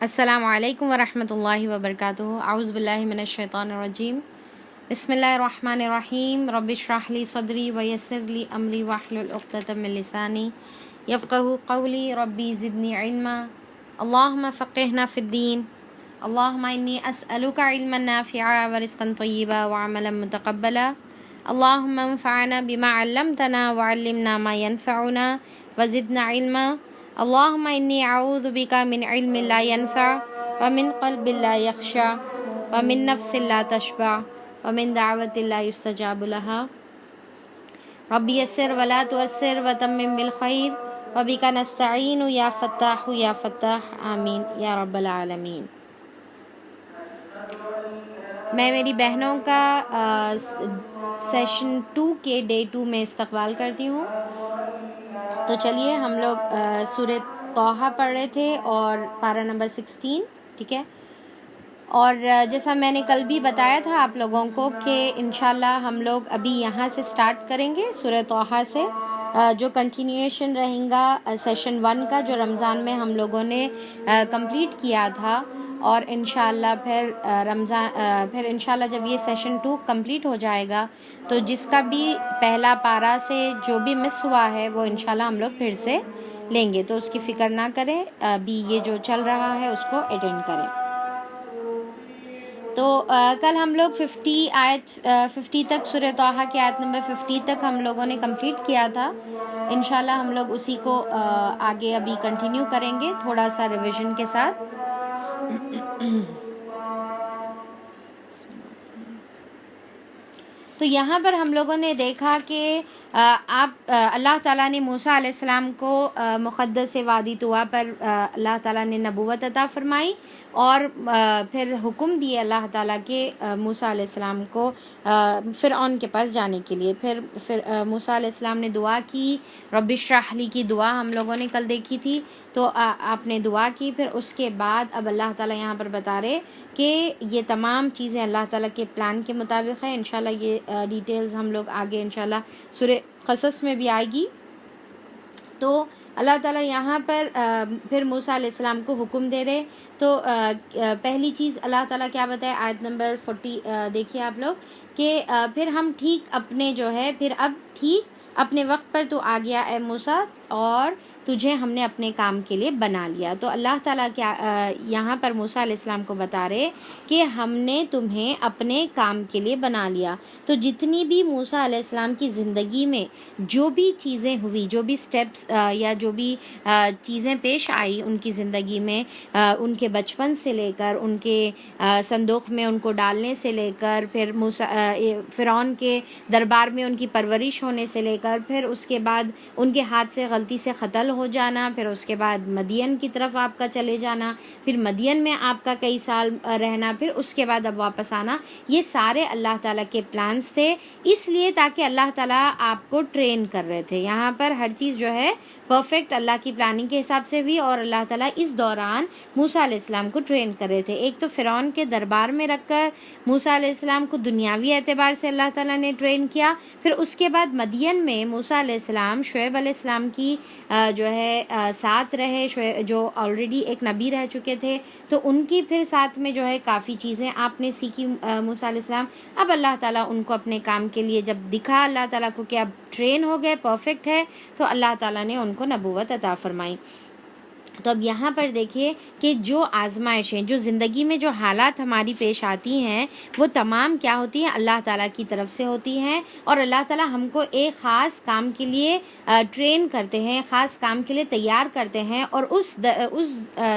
السلام علیکم ورحمۃ اللہ وبرکاتہ۔ اعوذ باللہ من الشیطان الرجیم، بسم اللہ الرحمن الرحیم۔ رب اشرح لی صدری ویسر لی امری واحلل عقدۃ من لسانی یفقہوا قولی، ربی زدنی علما، اللہم فقہنا فی الدین، اللہم انی اسألک علما نافعا ورزقا طیبا وعملا متقبلا، اللہم انفعنا بما علمتنا وعلمنا ما ينفعنا وزدنا علما، اللہم انی اعوذ بک من علم لا ینفع ومن قلب لا یخشع ومن نفس لا تشبع ومن دعوت لا یستجاب لها، رب یسر ولا تعسر وتمم بالخیر وبک نستعین یا فتاح یا فتاح، آمین یا رب العالمین۔ میں میری بہنوں کا سیشن 2 کے ڈے 2 میں استقبال کرتی ہوں۔ تو چلیے، ہم لوگ سورہ طٰہٰ پڑھ رہے تھے اور پارہ نمبر 16، ٹھیک ہے۔ اور جیسا میں نے کل بھی بتایا تھا آپ لوگوں کو کہ انشاءاللہ ہم لوگ ابھی یہاں سے سٹارٹ کریں گے سورہ طٰہٰ سے، جو کنٹینیویشن رہیں گا سیشن 1 کا، جو رمضان میں ہم لوگوں نے کمپلیٹ کیا تھا۔ اور انشاءاللہ پھر انشاءاللہ جب یہ سیشن 2 کمپلیٹ ہو جائے گا تو جس کا بھی پہلا پارہ سے جو بھی مس ہوا ہے وہ انشاءاللہ ہم لوگ پھر سے لیں گے، تو اس کی فکر نہ کریں، ابھی یہ جو چل رہا ہے اس کو اٹینڈ کریں۔ تو کل ہم لوگ 50 تک، سورہ طٰہٰ کی آیت نمبر 50 تک ہم لوگوں نے کمپلیٹ کیا تھا۔ انشاءاللہ ہم لوگ اسی کو آگے ابھی کنٹینیو کریں گے تھوڑا سا ریویژن کے ساتھ۔ تو یہاں پر ہم لوگوں نے دیکھا کہ اللہ تعالیٰ نے موسیٰ علیہ السلام کو مقدس وادی طویٰ پر اللہ تعالیٰ نے نبوت عطا فرمائی، اور پھر حکم دیے اللہ تعالیٰ کے موسیٰ علیہ السلام کو فرعون کے پاس جانے کے لیے۔ پھر موسیٰ علیہ السلام نے دعا کی، رب اشرح لی کی دعا ہم لوگوں نے کل دیکھی تھی، تو آپ نے دعا کی۔ پھر اس کے بعد اب اللہ تعالیٰ یہاں پر بتا رہے کہ یہ تمام چیزیں اللہ تعالیٰ کے پلان کے مطابق ہیں۔ انشاءاللہ یہ ڈیٹیلز ہم لوگ آگے انشاءاللہ سورہ قصص میں بھی آئے گی۔ تو اللہ تعالیٰ یہاں پر پھر موسیٰ علیہ السلام کو حکم دے رہے، تو پہلی چیز اللہ تعالیٰ کیا بتائے، آیت نمبر 40 دیکھیے آپ لوگ کہ پھر ہم اب ٹھیک اپنے وقت پر تو آ گیا اے موسیٰ، اور تجھے ہم نے اپنے کام کے لیے بنا لیا۔ تو اللہ تعالیٰ کیا یہاں پر موسیٰ علیہ السلام کو بتا رہے کہ ہم نے تمہیں اپنے کام کے لیے بنا لیا۔ تو جتنی بھی موسیٰ علیہ السلام کی زندگی میں جو بھی چیزیں ہوئی، جو بھی سٹیپس یا جو بھی چیزیں پیش آئی ان کی زندگی میں، ان کے بچپن سے لے کر ان کے صندوق میں ان کو ڈالنے سے لے کر، پھر فرعون کے دربار میں ان کی پرورش ہونے سے لے کر، پھر اس کے بعد ان کے ہاتھ سے غلطی سے قتل ہو جانا، پھر اس کے بعد مدین کی طرف آپ کا چلے جانا، پھر مدین میں آپ کا کئی سال رہنا، پھر اس کے بعد اب واپس آنا، یہ سارے اللہ تعالیٰ کے پلانز تھے، اس لیے تاکہ اللہ تعالیٰ آپ کو ٹرین کر رہے تھے۔ یہاں پر ہر چیز جو ہے پرفیکٹ اللہ کی پلاننگ کے حساب سے ہوئی، اور اللہ تعالیٰ اس دوران موسیٰ علیہ السلام کو ٹرین کر رہے تھے۔ ایک تو فرعون کے دربار میں رکھ کر موسیٰ علیہ السلام کو دنیاوی اعتبار سے اللہ تعالیٰ نے ٹرین کیا، پھر اس کے بعد مدین میں موسیٰ علیہ السلام شعیب علیہ السلام کی جو ہے ساتھ رہے، جو آلریڈی ایک نبی رہ چکے تھے، تو ان کی پھر ساتھ میں جو ہے کافی چیزیں آپ نے سیکھی موسیٰ علیہ السلام۔ اب اللہ تعالیٰ ان کو اپنے کام کے لیے جب دکھا اللہ تعالیٰ کو کہ اب ٹرین ہو گئے، پرفیکٹ ہے، تو اللہ تعالیٰ نے ان کو نبوت عطا فرمائی۔ تو اب یہاں پر دیکھیے کہ جو آزمائشیں، جو زندگی میں جو حالات ہماری پیش آتی ہیں، وہ تمام کیا ہوتی ہیں، اللہ تعالیٰ کی طرف سے ہوتی ہیں، اور اللہ تعالیٰ ہم کو ایک خاص کام کے لیے ٹرین کرتے ہیں، خاص کام کے لیے تیار کرتے ہیں، اور اس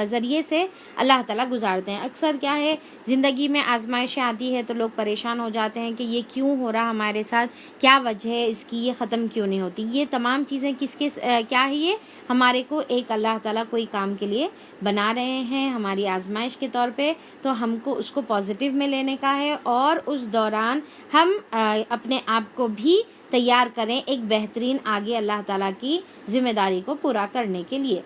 ذریعے سے اللہ تعالیٰ گزارتے ہیں۔ اکثر کیا ہے، زندگی میں آزمائشیں آتی ہے تو لوگ پریشان ہو جاتے ہیں کہ یہ کیوں ہو رہا ہمارے ساتھ، کیا وجہ ہے اس کی، یہ ختم کیوں نہیں ہوتی۔ یہ تمام چیزیں کیا ہے، یہ ہمارے کو ایک اللہ تعالیٰ کوئی کام کے لیے بنا رہے ہیں ہماری آزمائش کے طور پہ، تو ہم کو اس کو پازیٹیو میں لینے کا ہے، اور اس دوران ہم اپنے آپ کو بھی تیار کریں ایک بہترین آگے اللہ تعالیٰ کی ذمہ داری کو پورا کرنے کے لیے۔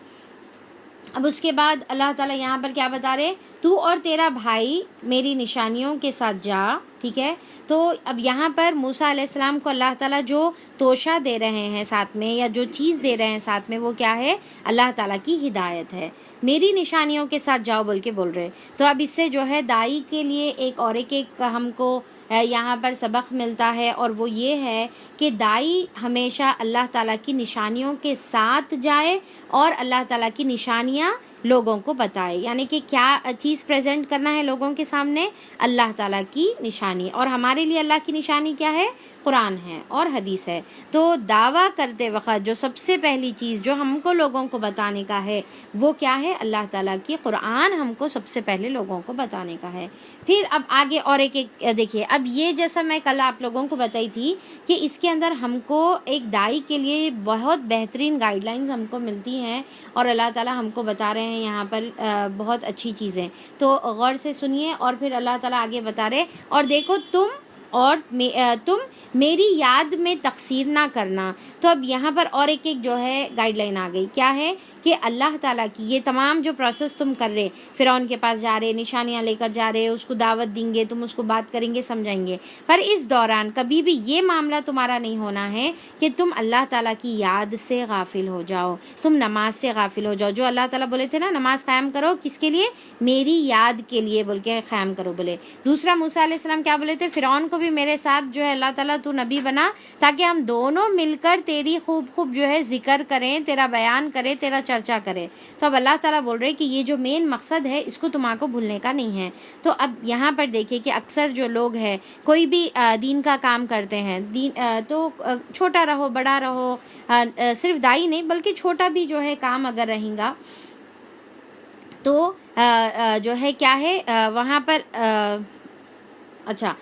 اب اس کے بعد اللہ تعالیٰ یہاں پر کیا بتا رہے، تو اور تیرا بھائی میری نشانیوں کے ساتھ جا، ٹھیک ہے. تو اب یہاں پر موسیٰ علیہ السلام کو اللہ تعالیٰ جو توشہ دے رہے ہیں ساتھ میں، یا جو چیز دے رہے ہیں ساتھ میں، وہ کیا ہے، اللہ تعالیٰ کی ہدایت ہے. میری نشانیوں کے ساتھ جاؤ بول کے بول رہے. تو اب اس سے جو ہے دائی کے لیے ایک اور ایک ہم کو یہاں پر سبق ملتا ہے، اور وہ یہ ہے کہ دائی ہمیشہ اللہ تعالیٰ کی نشانیوں کے ساتھ جائے اور اللہ تعالیٰ کی نشانیاں لوگوں کو بتائے. یعنی کہ کیا چیز پریزنٹ کرنا ہے لوگوں کے سامنے، اللہ تعالیٰ کی نشانی. اور ہمارے لیے اللہ کی نشانی کیا ہے، قرآن ہے اور حدیث ہے. تو دعویٰ کرتے وقت جو سب سے پہلی چیز جو ہم کو لوگوں کو بتانے کا ہے وہ کیا ہے، اللہ تعالیٰ کی قرآن ہم کو سب سے پہلے لوگوں کو بتانے کا ہے. پھر اب آگے اور ایک دیکھیے، اب یہ جیسا میں کل آپ لوگوں کو بتائی تھی کہ اس کے اندر ہم کو ایک دائی کے لیے بہت بہترین گائیڈ لائنز ہم کو ملتی ہیں، اور اللہ تعالیٰ ہم کو بتا رہے ہیں یہاں پر بہت اچھی چیزیں. تو غور سے سنیے، اور پھر اللہ تعالیٰ آگے بتا رہے، اور دیکھو تم میری یاد میں تقصیر نہ کرنا. تو اب یہاں پر اور ایک جو ہے گائیڈ لائن آ گئی، کیا ہے کہ اللہ تعالیٰ کی یہ تمام جو پروسیس تم کر رہے، فرعون کے پاس جا رہے، نشانیاں لے کر جا رہے، اس کو دعوت دیں گے، تم اس کو بات کریں گے، سمجھائیں گے، پر اس دوران کبھی بھی یہ معاملہ تمہارا نہیں ہونا ہے کہ تم اللہ تعالیٰ کی یاد سے غافل ہو جاؤ، تم نماز سے غافل ہو جاؤ. جو اللہ تعالیٰ بولے تھے نا، نماز قائم کرو، کس کے لیے، میری یاد کے لیے بول کے قائم کرو بولے. دوسرا موسیٰ علیہ السلام کیا بولے تھے، فرعون کو بھی میرے ساتھ جو ہے اللہ تعالیٰ تو نبی بنا، تاکہ ہم دونوں مل کر تیری خوب جو ہے ذکر کریں، تیرا بیان کریں، تیرا چرچا کریں. تو اب اللہ تعالیٰ بول رہے کہ یہ جو مین مقصد ہے اس کو تمہارے کو بھولنے کا نہیں ہے. تو اب یہاں پر دیکھیے کہ اکثر جو لوگ ہیں، کوئی بھی دین کا کام کرتے ہیں، تو چھوٹا رہو بڑا رہو، صرف دائی نہیں بلکہ چھوٹا بھی جو ہے کام اگر رہیں گا، تو جو ہے کیا ہے وہاں پر اچھا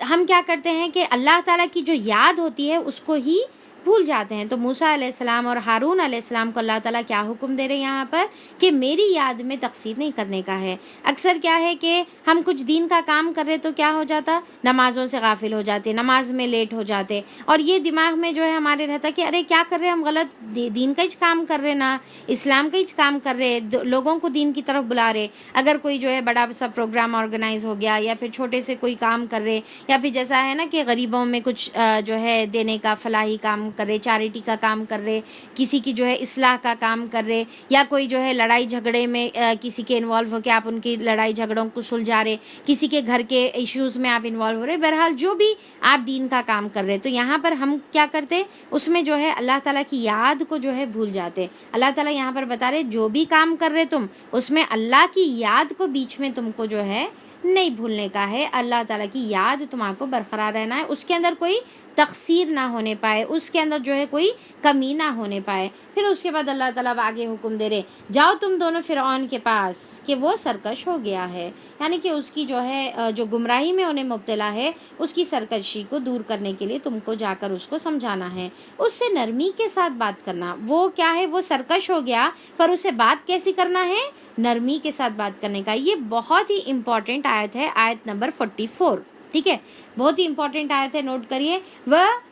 ہم کیا کرتے ہیں کہ اللہ تعالیٰ کی جو یاد ہوتی ہے اس کو ہی بھول جاتے ہیں. تو موسیٰ علیہ السلام اور ہارون علیہ السلام کو اللہ تعالیٰ کیا حکم دے رہے ہیں یہاں پر کہ میری یاد میں تقصیر نہیں کرنے کا ہے. اکثر کیا ہے کہ ہم کچھ دین کا کام کر رہے تو کیا ہو جاتا، نمازوں سے غافل ہو جاتے، نماز میں لیٹ ہو جاتے، اور یہ دماغ میں جو ہے ہمارے رہتا کہ ارے کیا کر رہے ہم، غلط دین کا ہی کام کر رہے نا، اسلام کا ہی کام کر رہے، لوگوں کو دین کی طرف بلا رہے. اگر کوئی جو ہے بڑا سا پروگرام آرگنائز ہو گیا، یا پھر چھوٹے سے کوئی کام کر رہے، یا پھر جیسا ہے نا کہ غریبوں میں کچھ جو ہے دینے کا فلاحی کام کر رہے، چیریٹی کا کام کر رہے، کسی کی جو ہے اصلاح کا کام کر رہے، یا کوئی جو ہے لڑائی جھگڑے میں کسی کے انوالو ہو کے آپ ان کی لڑائی جھگڑوں کو سلجھا رہے، کسی کے گھر کے ایشوز میں آپ انوالو ہو رہے، بہرحال جو بھی آپ دین کا کام کر رہے. تو یہاں پر ہم کیا کرتے، اس میں جو ہے اللہ تعالیٰ کی یاد کو جو ہے بھول جاتے. اللہ تعالیٰ یہاں پر بتا رہے جو بھی کام کر رہے تم، اس میں اللہ کی یاد کو بیچ میں تم کو جو ہے نہیں بھولنے کا ہے. اللہ تعالیٰ کی یاد تمہارے کو برقرار رہنا ہے، اس کے اندر کوئی تقصیر نہ ہونے پائے، اس کے اندر جو ہے کوئی کمی نہ ہونے پائے. پھر اس کے بعد اللہ تعالیٰ آگے حکم دے رہے، جاؤ تم دونوں فرعون کے پاس کہ وہ سرکش ہو گیا ہے، یعنی کہ اس کی جو ہے جو گمراہی میں انہیں مبتلا ہے، اس کی سرکشی کو دور کرنے کے لیے تم کو جا کر اس کو سمجھانا ہے، اس سے نرمی کے ساتھ بات کرنا. وہ کیا ہے، وہ سرکش ہو گیا، پر اسے بات کیسی کرنا ہے، نرمی کے ساتھ بات کرنے کا. یہ بہت ہی امپورٹنٹ آیت ہے، آیت نمبر 44، ٹھیک ہے، بہت ہی امپورٹنٹ آیت ہے، نوٹ کریے.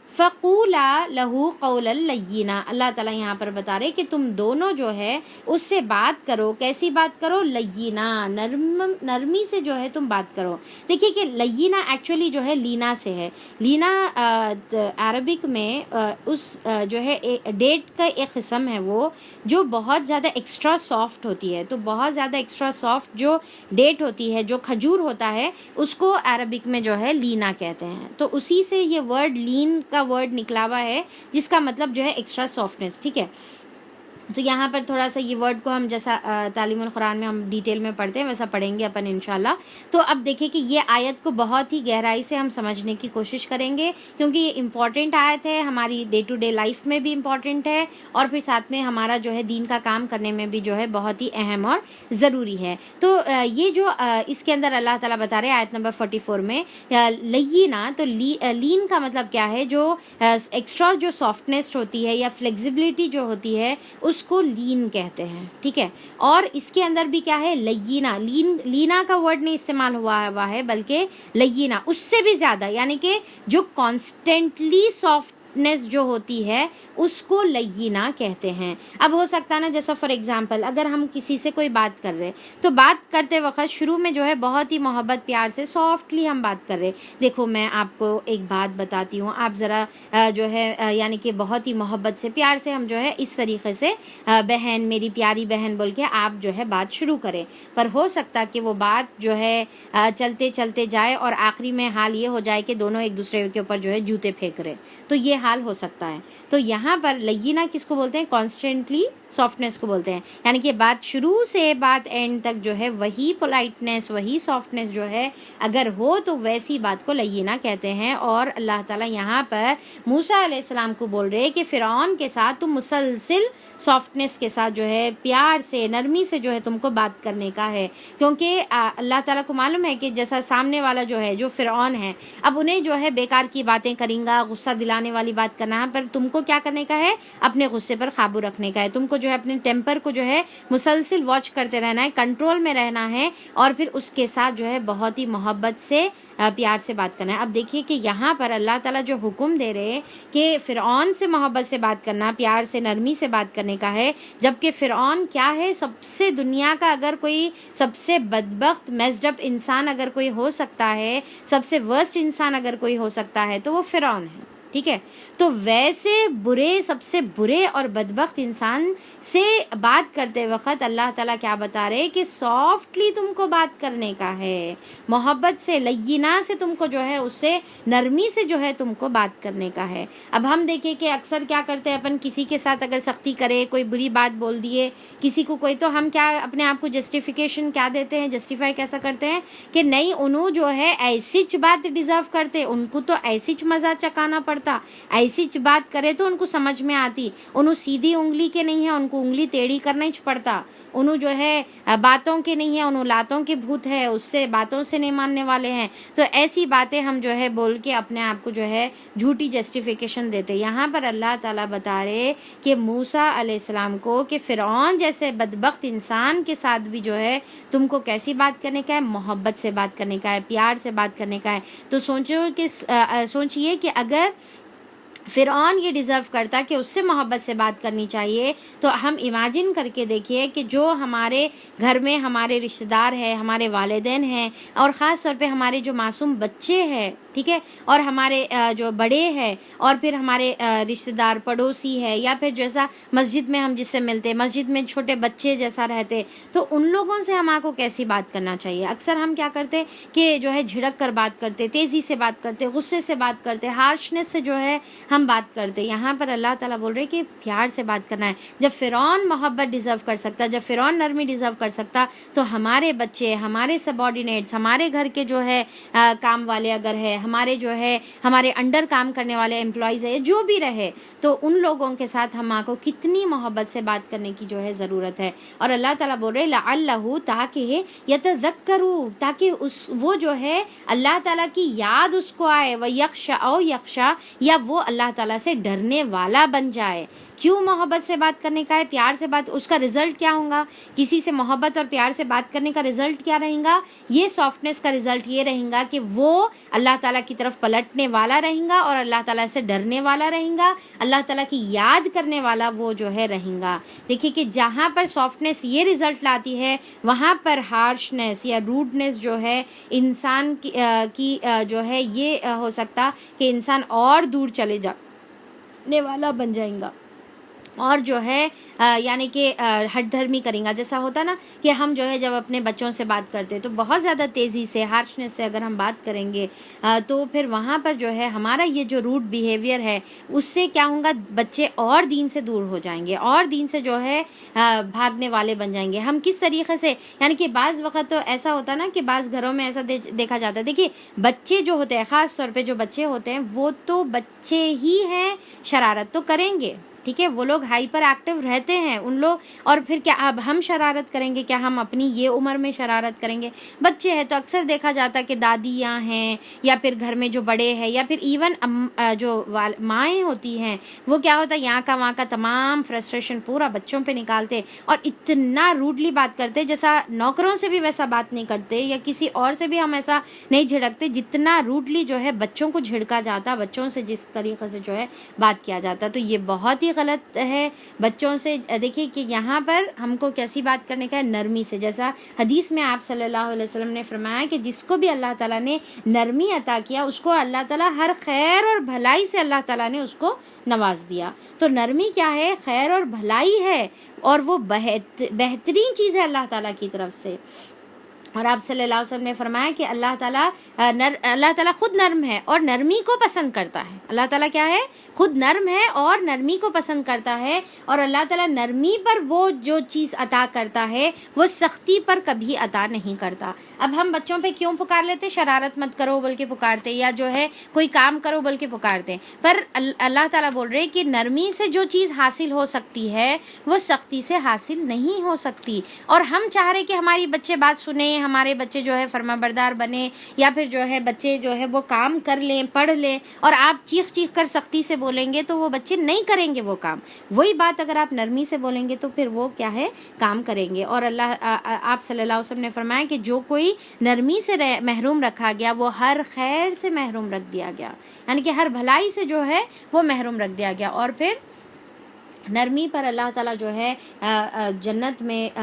فَقُولَا لَهُ قَوْلًا لَيِّنًا. اللہ تعالیٰ یہاں پر بتا رہے کہ تم دونوں جو ہے اس سے بات کرو، کیسی بات کرو، لینا، نرمی سے جو ہے تم بات کرو. دیکھیے کہ لینا ایکچولی جو ہے لینا سے ہے. لینا عربک میں اس جو ہے ڈیٹ کا ایک قسم ہے وہ جو بہت زیادہ ایکسٹرا سافٹ ہوتی ہے. تو بہت زیادہ ایکسٹرا سافٹ جو ڈیٹ ہوتی ہے، جو کھجور ہوتا ہے، اس کو عربک میں جو ہے لینا کہتے ہیں. تو اسی سے یہ ورڈ لین کا ورڈ نکلا ہوا ہے، جس کا مطلب جو ہے ایکسٹرا سافٹنس، ٹھیک ہے. تو یہاں پر تھوڑا سا یہ ورڈ کو ہم جیسا تعلیم القرآن میں ہم ڈیٹیل میں پڑھتے ہیں ویسا پڑھیں گے اپن انشاءاللہ. تو اب دیکھیں کہ یہ آیت کو بہت ہی گہرائی سے ہم سمجھنے کی کوشش کریں گے، کیونکہ یہ امپورٹنٹ آیت ہے، ہماری ڈے ٹو ڈے لائف میں بھی امپورٹنٹ ہے، اور پھر ساتھ میں ہمارا جو ہے دین کا کام کرنے میں بھی جو ہے بہت ہی اہم اور ضروری ہے. تو یہ جو اس کے اندر اللہ تعالیٰ بتا رہے ہیں آیت نمبر 44 میں لینا، تو لین کا مطلب کیا ہے، جو ایکسٹرا جو سافٹنیس ہوتی ہے یا فلیکسیبلٹی جو ہوتی ہے اس کو لین کہتے ہیں، ٹھیک ہے. اور اس کے اندر بھی کیا ہے، لینا، لینا کا ورڈ نہیں استعمال ہوا ہے بلکہ لینا، اس سے بھی زیادہ، یعنی کہ جو کانسٹنٹلی سافٹ سافٹنس جو ہوتی ہے اس کو لینا کہتے ہیں. اب ہو سکتا ہے نا جیسا فار ایگزامپل اگر ہم کسی سے کوئی بات کر رہے تو بات کرتے وقت شروع میں جو ہے بہت ہی محبت پیار سے سافٹلی ہم بات کر رہے. دیکھو میں آپ کو ایک بات بتاتی ہوں, آپ ذرا جو ہے یعنی کہ بہت ہی محبت سے پیار سے ہم جو ہے اس طریقے سے بہن, میری پیاری بہن بول کے آپ جو ہے بات شروع کریں, پر ہو سکتا کہ وہ بات جو ہے چلتے چلتے جائے اور آخری میں حال یہ ہو جائے کہ دونوں ایک دوسرے کے اوپر جو ہے جوتے پھینک رہے, تو یہ حال ہو سکتا ہے. تو یہاں پر لینا کس کو بولتے ہیں؟ کانسٹنٹلی سافٹنس کو بولتے ہیں. یعنی کہ بات شروع سے بات اینڈ تک جو ہے وہی پولائٹنس, وہی سافٹنس جو ہے اگر ہو تو ویسی بات کو لینا کہتے ہیں. اور اللہ تعالیٰ یہاں پر موسیٰ علیہ السلام کو بول رہے کہ فرعون کے ساتھ تم مسلسل سافٹنس کے ساتھ جو ہے پیار سے, نرمی سے جو ہے تم کو بات کرنے کا ہے, کیونکہ اللہ تعالیٰ کو معلوم ہے کہ جیسا سامنے والا جو ہے جو فرعون ہے, اب انہیں جو ہے بیکار کی باتیں کریں گا, غصہ دلانے والی بات کرنا ہے, پر تم کو کیا کرنے کا ہے؟ اپنے غصے پر قابو رکھنے کا ہے. تم کو جو ہے اپنے ٹیمپر کو جو ہے مسلسل واچ کرتے رہنا ہے, کنٹرول میں رہنا ہے, اور پھر اس کے ساتھ جو ہے بہت ہی محبت سے پیار سے بات کرنا ہے. اب دیکھیے کہ یہاں پر اللہ تعالیٰ جو حکم دے رہے کہ فرعون سے محبت سے بات کرنا, پیار سے, نرمی سے بات کرنے کا ہے, جبکہ فرعون کیا ہے؟ سب سے دنیا کا اگر کوئی سب سے بدبخت میزڈ اپ انسان اگر کوئی ہو سکتا ہے, سب سے ورسٹ انسان اگر کوئی ہو سکتا ہے تو وہ فرعون ہے. ٹھیک ہے, تو ویسے برے, سب سے برے اور بدبخت انسان سے بات کرتے وقت اللہ تعالیٰ کیا بتا رہے کہ سافٹلی تم کو بات کرنے کا ہے, محبت سے, لینا سے تم کو جو ہے اس سے نرمی سے جو ہے تم کو بات کرنے کا ہے. اب ہم دیکھیں کہ اکثر کیا کرتے ہیں اپن, کسی کے ساتھ اگر سختی کرے, کوئی بری بات بول دیے کسی کو کوئی, تو ہم کیا اپنے آپ کو جسٹیفیکیشن کیا دیتے ہیں, جسٹیفائی کیسا کرتے ہیں کہ نہیں انہوں جو ہے ایسی بات ڈیزرو کرتے, ان کو تو ایسی مزہ چکانا پڑتا, ایسی بات کرے تو ان کو سمجھ میں آتی, انہوں سیدھی انگلی کے نہیں ہے, ان کو انگلی ٹیڑھی کرنا ہی پڑتا, انہوں جو ہے باتوں کے نہیں ہے, انہوں لاتوں کے بھوت ہے, اس سے باتوں سے نہیں ماننے والے ہیں. تو ایسی باتیں ہم جو ہے بول کے اپنے آپ کو جو ہے جھوٹی جسٹیفیکیشن دیتے. یہاں پر اللہ تعالیٰ بتا رہے کہ موسیٰ علیہ السلام کو کہ فرعون جیسے بدبخت انسان کے ساتھ بھی جو ہے تم کو کیسی بات کرنے کا ہے؟ محبت سے بات کرنے کا ہے, پیار سے بات کرنے کا ہے. تو سوچئے کہ اگر فرعون یہ ڈیزرو کرتا کہ اس سے محبت سے بات کرنی چاہیے, تو ہم امیجن کر کے دیکھیے کہ جو ہمارے گھر میں ہمارے رشتہ دار ہیں, ہمارے والدین ہیں, اور خاص طور پہ ہمارے جو معصوم بچے ہیں, ٹھیک ہے, اور ہمارے جو بڑے ہیں, اور پھر ہمارے رشتہ دار پڑوسی ہے, یا پھر جیسا مسجد میں ہم جس سے ملتے, مسجد میں چھوٹے بچے جیسا رہتے, تو ان لوگوں سے ہم کو کیسی بات کرنا چاہیے؟ اکثر ہم کیا کرتے کہ جو ہے جھڑک کر بات کرتے, تیزی سے بات کرتے, غصے سے بات کرتے, ہارشنس سے جو ہے ہم بات کرتے. یہاں پر اللہ تعالیٰ بول رہے کہ پیار سے بات کرنا ہے. جب فرعون محبت ڈیزرو کر سکتا, جب فرعون نرمی ڈیزرو کر سکتا, تو ہمارے بچے, ہمارے سب آرڈینیٹس, ہمارے گھر کے جو ہے کام والے اگر ہے, ہمارے جو ہے ہمارے انڈر کام کرنے والے امپلائیز ہے, جو بھی رہے, تو ان لوگوں کے ساتھ ہم کو کتنی محبت سے بات کرنے کی جو ہے ضرورت ہے. اور اللہ تعالیٰ بول رہے لعلہ, تاکہ یتذکروا, تاکہ وہ جو ہے اللہ تعالیٰ کی یاد اس کو آئے, و یخشا, یا وہ اللہ تعالیٰ سے ڈرنے والا بن جائے. کیوں محبت سے بات کرنے کا ہے, پیار سے بات, اس کا رزلٹ کیا ہوگا؟ کسی سے محبت اور پیار سے بات کرنے کا رزلٹ کیا رہے گا؟ یہ سافٹنس کا رزلٹ یہ رہے گا کہ وہ اللہ تعالیٰ کی طرف پلٹنے والا رہے گا, اور اللہ تعالیٰ سے ڈرنے والا رہے گا, اللہ تعالیٰ کی یاد کرنے والا وہ جو ہے رہے گا. دیکھیے کہ جہاں پر سافٹنس یہ رزلٹ لاتی ہے, وہاں پر ہارشنس یا روڈنس جو ہے انسان کی جو ہے یہ ہو سکتا کہ انسان اور دور چلے جانے والا بن جائیں گا, اور جو ہے یعنی کہ ہٹ دھرمی کریں گا. جیسا ہوتا نا کہ ہم جو ہے جب اپنے بچوں سے بات کرتے تو بہت زیادہ تیزی سے, ہارشنس سے اگر ہم بات کریں گے, تو پھر وہاں پر جو ہے ہمارا یہ جو روڈ بیہیویئر ہے, اس سے کیا ہوگا؟ بچے اور دین سے دور ہو جائیں گے, اور دین سے جو ہے بھاگنے والے بن جائیں گے. ہم کس طریقے سے, یعنی کہ بعض وقت تو ایسا ہوتا نا کہ بعض گھروں میں ایسا دیکھا جاتا ہے. دیکھیے بچے جو ہوتے ہیں, خاص طور پہ جو بچے ہوتے ہیں, وہ تو بچے ہی ہیں, شرارت تو کریں گے, ٹھیک ہے، وہ لوگ ہائپر ایکٹیو رہتے ہیں ان لوگ. اور پھر کیا اب ہم شرارت کریں گے؟ کیا ہم اپنی یہ عمر میں شرارت کریں گے؟ بچے ہیں تو اکثر دیکھا جاتا ہے کہ دادیاں ہیں یا پھر گھر میں جو بڑے ہیں یا پھر ایون جو مائیں ہوتی ہیں، وہ کیا ہوتا ہے یہاں کا وہاں کا تمام فرسٹریشن پورا بچوں پہ نکالتے اور اتنا روڈلی بات کرتے، جیسا نوکروں سے بھی ویسا بات نہیں کرتے یا کسی اور سے بھی ہم ایسا نہیں جھڑکتے جتنا روڈلی جو ہے بچوں کو جھڑکا جاتا، بچوں سے جس طریقے سے جو ہے بات کیا جاتا. تو یہ بہت ہی غلط ہے بچوں سے. دیکھیے کہ یہاں پر ہم کو کیسی بات کرنے کا ہے؟ نرمی سے. جیسا حدیث میں آپ صلی اللہ علیہ وسلم نے فرمایا کہ جس کو بھی اللہ تعالیٰ نے نرمی عطا کیا اس کو اللہ تعالیٰ ہر خیر اور بھلائی سے اللہ تعالیٰ نے اس کو نواز دیا. تو نرمی کیا ہے؟ خیر اور بھلائی ہے، اور وہ بہترین چیز ہے اللہ تعالیٰ کی طرف سے. اور آپ صلی اللہ علیہ وسلم نے فرمایا کہ اللہ تعالیٰ خود نرم ہے اور نرمی کو پسند کرتا ہے. اللہ تعالیٰ کیا ہے؟ خود نرم ہے اور نرمی کو پسند کرتا ہے. اور اللہ تعالیٰ نرمی پر وہ جو چیز عطا کرتا ہے وہ سختی پر کبھی عطا نہیں کرتا. اب ہم بچوں پہ کیوں پکار لیتے؟ شرارت مت کرو بول کے پکارتے، یا جو ہے کوئی کام کرو بول کے پکارتے. پر اللہ تعالیٰ بول رہے کہ نرمی سے جو چیز حاصل ہو سکتی ہے وہ سختی سے حاصل نہیں ہو سکتی. اور ہم چاہ رہے کہ ہماری بچے بات سنیں، ہمارے بچے جو ہے فرما بردار بنے، یا پھر جو ہے بچے جو ہے وہ کام کر لیں، پڑھ لیں، اور آپ چیخ چیخ کر سختی سے بولیں گے تو وہ بچے نہیں کریں گے وہ کام. وہی بات اگر آپ نرمی سے بولیں گے تو پھر وہ کیا ہے؟ کام کریں گے. اور آپ صلی اللہ علیہ وسلم نے فرمایا کہ جو کوئی نرمی سے محروم رکھا گیا وہ ہر خیر سے محروم رکھ دیا گیا، یعنی کہ ہر بھلائی سے جو ہے وہ محروم رکھ دیا گیا. اور پھر نرمی پر اللہ تعالیٰ جو ہے جنت میں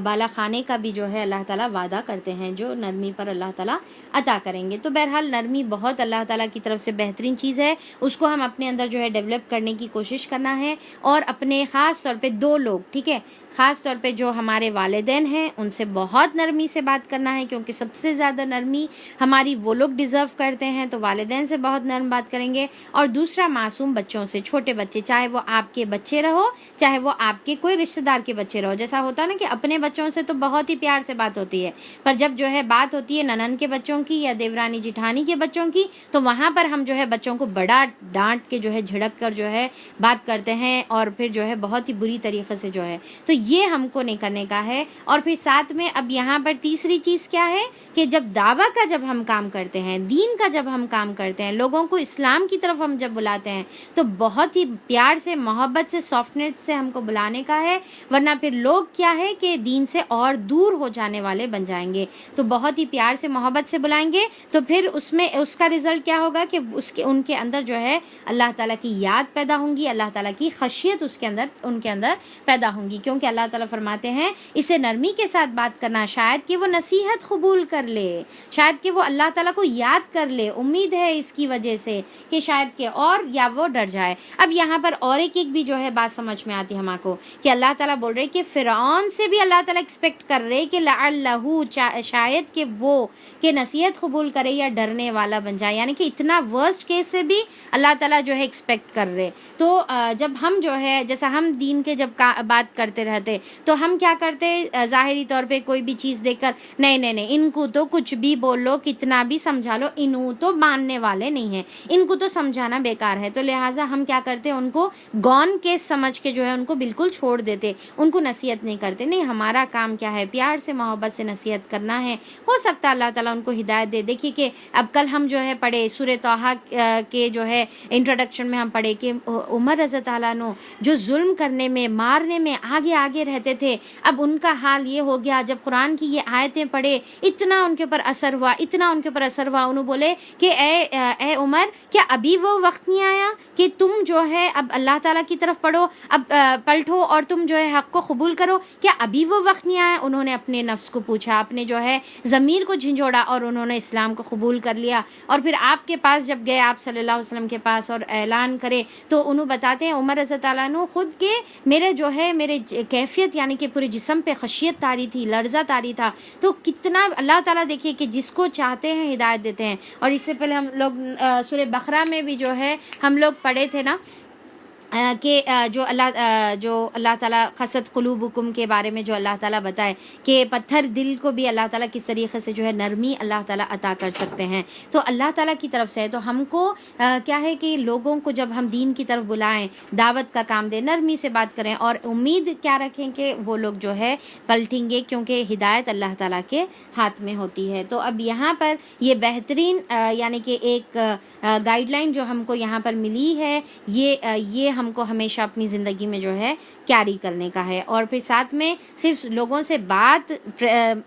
بالا خانے کا بھی جو ہے اللہ تعالیٰ وعدہ کرتے ہیں جو نرمی پر اللہ تعالیٰ عطا کریں گے. تو بہرحال نرمی بہت اللہ تعالیٰ کی طرف سے بہترین چیز ہے، اس کو ہم اپنے اندر جو ہے ڈیولپ کرنے کی کوشش کرنا ہے. اور اپنے خاص طور پہ 2 لوگ، ٹھیک ہے، خاص طور پہ جو ہمارے والدین ہیں ان سے بہت نرمی سے بات کرنا ہے، کیونکہ سب سے زیادہ نرمی ہماری وہ لوگ ڈیزرو کرتے ہیں. تو والدین سے بہت نرم بات کریں گے. اور دوسرا معصوم بچوں سے، چھوٹے بچے، چاہے وہ آپ کے بچے رہو چاہے وہ آپ کے کوئی رشتہ دار کے بچے رہو. جیسا ہوتا ہے نا کہ اپنے بچوں سے تو بہت ہی پیار سے بات ہوتی ہے، پر جب جو ہے بات ہوتی ہے ننند کے بچوں کی یا دیورانی جٹھانی کے بچوں کی تو وہاں پر ہم جو ہے بچوں کو بڑا ڈانٹ کے جو ہے جھڑک کر جو ہے بات کرتے ہیں، اور پھر جو ہے بہت ہی بری طریقے سے جو ہے. تو یہ ہم کو نہیں کرنے کا ہے. اور پھر ساتھ میں اب یہاں پر تیسری چیز کیا ہے کہ جب دعویٰ کا جب ہم کام کرتے ہیں، دین کا جب ہم کام کرتے ہیں، لوگوں کو اسلام کی طرف ہم جب بلاتے ہیں تو بہت ہی پیار سے، محبت سے، سافٹنیس سے ہم کو بلانے کا ہے، ورنہ پھر لوگ کیا ہے کہ دین سے اور دور ہو جانے والے بن جائیں گے. تو بہت ہی پیار سے، محبت سے بلائیں گے تو پھر اس کا رزلٹ کیا ہوگا کہ ان کے اندر جو ہے اللہ تعالیٰ کی یاد پیدا ہوں گی، اللہ تعالیٰ کی خشیت ان کے اندر پیدا ہوں گی. کیونکہ اللہ تعالیٰ فرماتے ہیں اسے نرمی کے ساتھ بات کرنا، شاید کہ وہ نصیحت قبول کر لے، شاید کہ وہ اللہ تعالیٰ کو یاد کر لے. امید ہے اس کی وجہ سے کہ شاید کہ اور یا وہ ڈر جائے. اب یہاں پر اور ایک بھی جو ہے بات سمجھ میں آتی ہے ہم کو کہ اللہ تعالیٰ بول رہے کہ فرعون سے بھی اللہ تعالیٰ ایکسپیکٹ کر رہے کہ لعلہ، شاید کہ وہ کہ نصیحت قبول کرے یا ڈرنے والا بن جائے. یعنی کہ اتنا ورسٹ کیس سے بھی اللہ تعالیٰ جو ہے ایکسپیکٹ کر رہے. تو جب ہم جو ہے جیسا ہم دین کے جب بات کرتے رہتے تو ہم کیا کرتے، ظاہری طور پہ کوئی بھی چیز دیکھ کر نہیں ان کو تو کچھ بھی بول لو، کتنا بھی سمجھا لو، انہوں تو ماننے والے نہیں ہیں، ان کو تو سمجھانا بیکار ہے. تو لہٰذا ہم کیا کرتے، ان کو گون کیس سمجھ کے جو ہے ان کو بالکل چھوڑ دیتے، ان کو نصیحت نہیں کرتے. نہیں، ہمارا کام کیا ہے؟ پیار سے، محبت سے نصیحت کرنا ہے. ہو سکتا ہے اللہ تعالیٰ ان کو ہدایت دے. دیکھیے کہ اب کل ہم جو ہے پڑھے سورہ طٰہٰ کے جو ہے انٹروڈکشن میں ہم پڑھے کہ عمر رضی اللہ عنہ جو ظلم کرنے میں، مارنے میں آگے رہتے تھے، اب ان کا حال یہ ہو گیا جب قرآن کی یہ آیتیں پڑھے، اتنا ان کے اوپر اثر ہوا، انہوں بولے کہ اے عمر، کیا ابھی وہ وقت نہیں آیا کہ تم جو ہے اب اللہ تعالیٰ کی طرف پلٹو اور تم جو ہے حق کو قبول کرو؟ کیا ابھی وہ وقت نہیں آیا؟ انہوں نے اپنے نفس کو پوچھا، اپنے جو ہے ضمیر کو جھنجھوڑا اور انہوں نے اسلام کو قبول کر لیا. اور پھر آپ کے پاس جب گئے، آپ صلی اللہ علیہ وسلم کے پاس، اور اعلان کرے تو انہوں بتاتے ہیں عمر رضی اللہ عنہ خود کے میرے کیفیت یعنی کہ پورے جسم پہ خشیت تاری تھی، لرزہ تاری تھا. تو کتنا اللہ تعالیٰ دیکھیے کہ جس کو چاہتے ہیں ہدایت دیتے ہیں. اور اس سے پہلے ہم لوگ سورہ بقرہ میں بھی جو ہے ہم لوگ پڑھے تھے نا کہ جو اللہ تعالیٰ قسط قلوبکم کے بارے میں جو اللہ تعالیٰ بتائے کہ پتھر دل کو بھی اللہ تعالیٰ کس طریقے سے جو ہے نرمی اللہ تعالیٰ عطا کر سکتے ہیں، تو اللہ تعالیٰ کی طرف سے ہے۔ تو ہم کو کیا ہے کہ لوگوں کو جب ہم دین کی طرف بلائیں، دعوت کا کام دیں، نرمی سے بات کریں، اور امید کیا رکھیں کہ وہ لوگ جو ہے پلٹیں گے، کیونکہ ہدایت اللہ تعالیٰ کے ہاتھ میں ہوتی ہے۔ تو اب یہاں پر یہ بہترین یعنی کہ ایک گائیڈ لائن جو ہم کو یہاں پر ملی ہے، یہ ہم کو ہمیشہ اپنی زندگی میں جو ہے کیری کرنے کا ہے، اور پھر ساتھ میں صرف لوگوں سے بات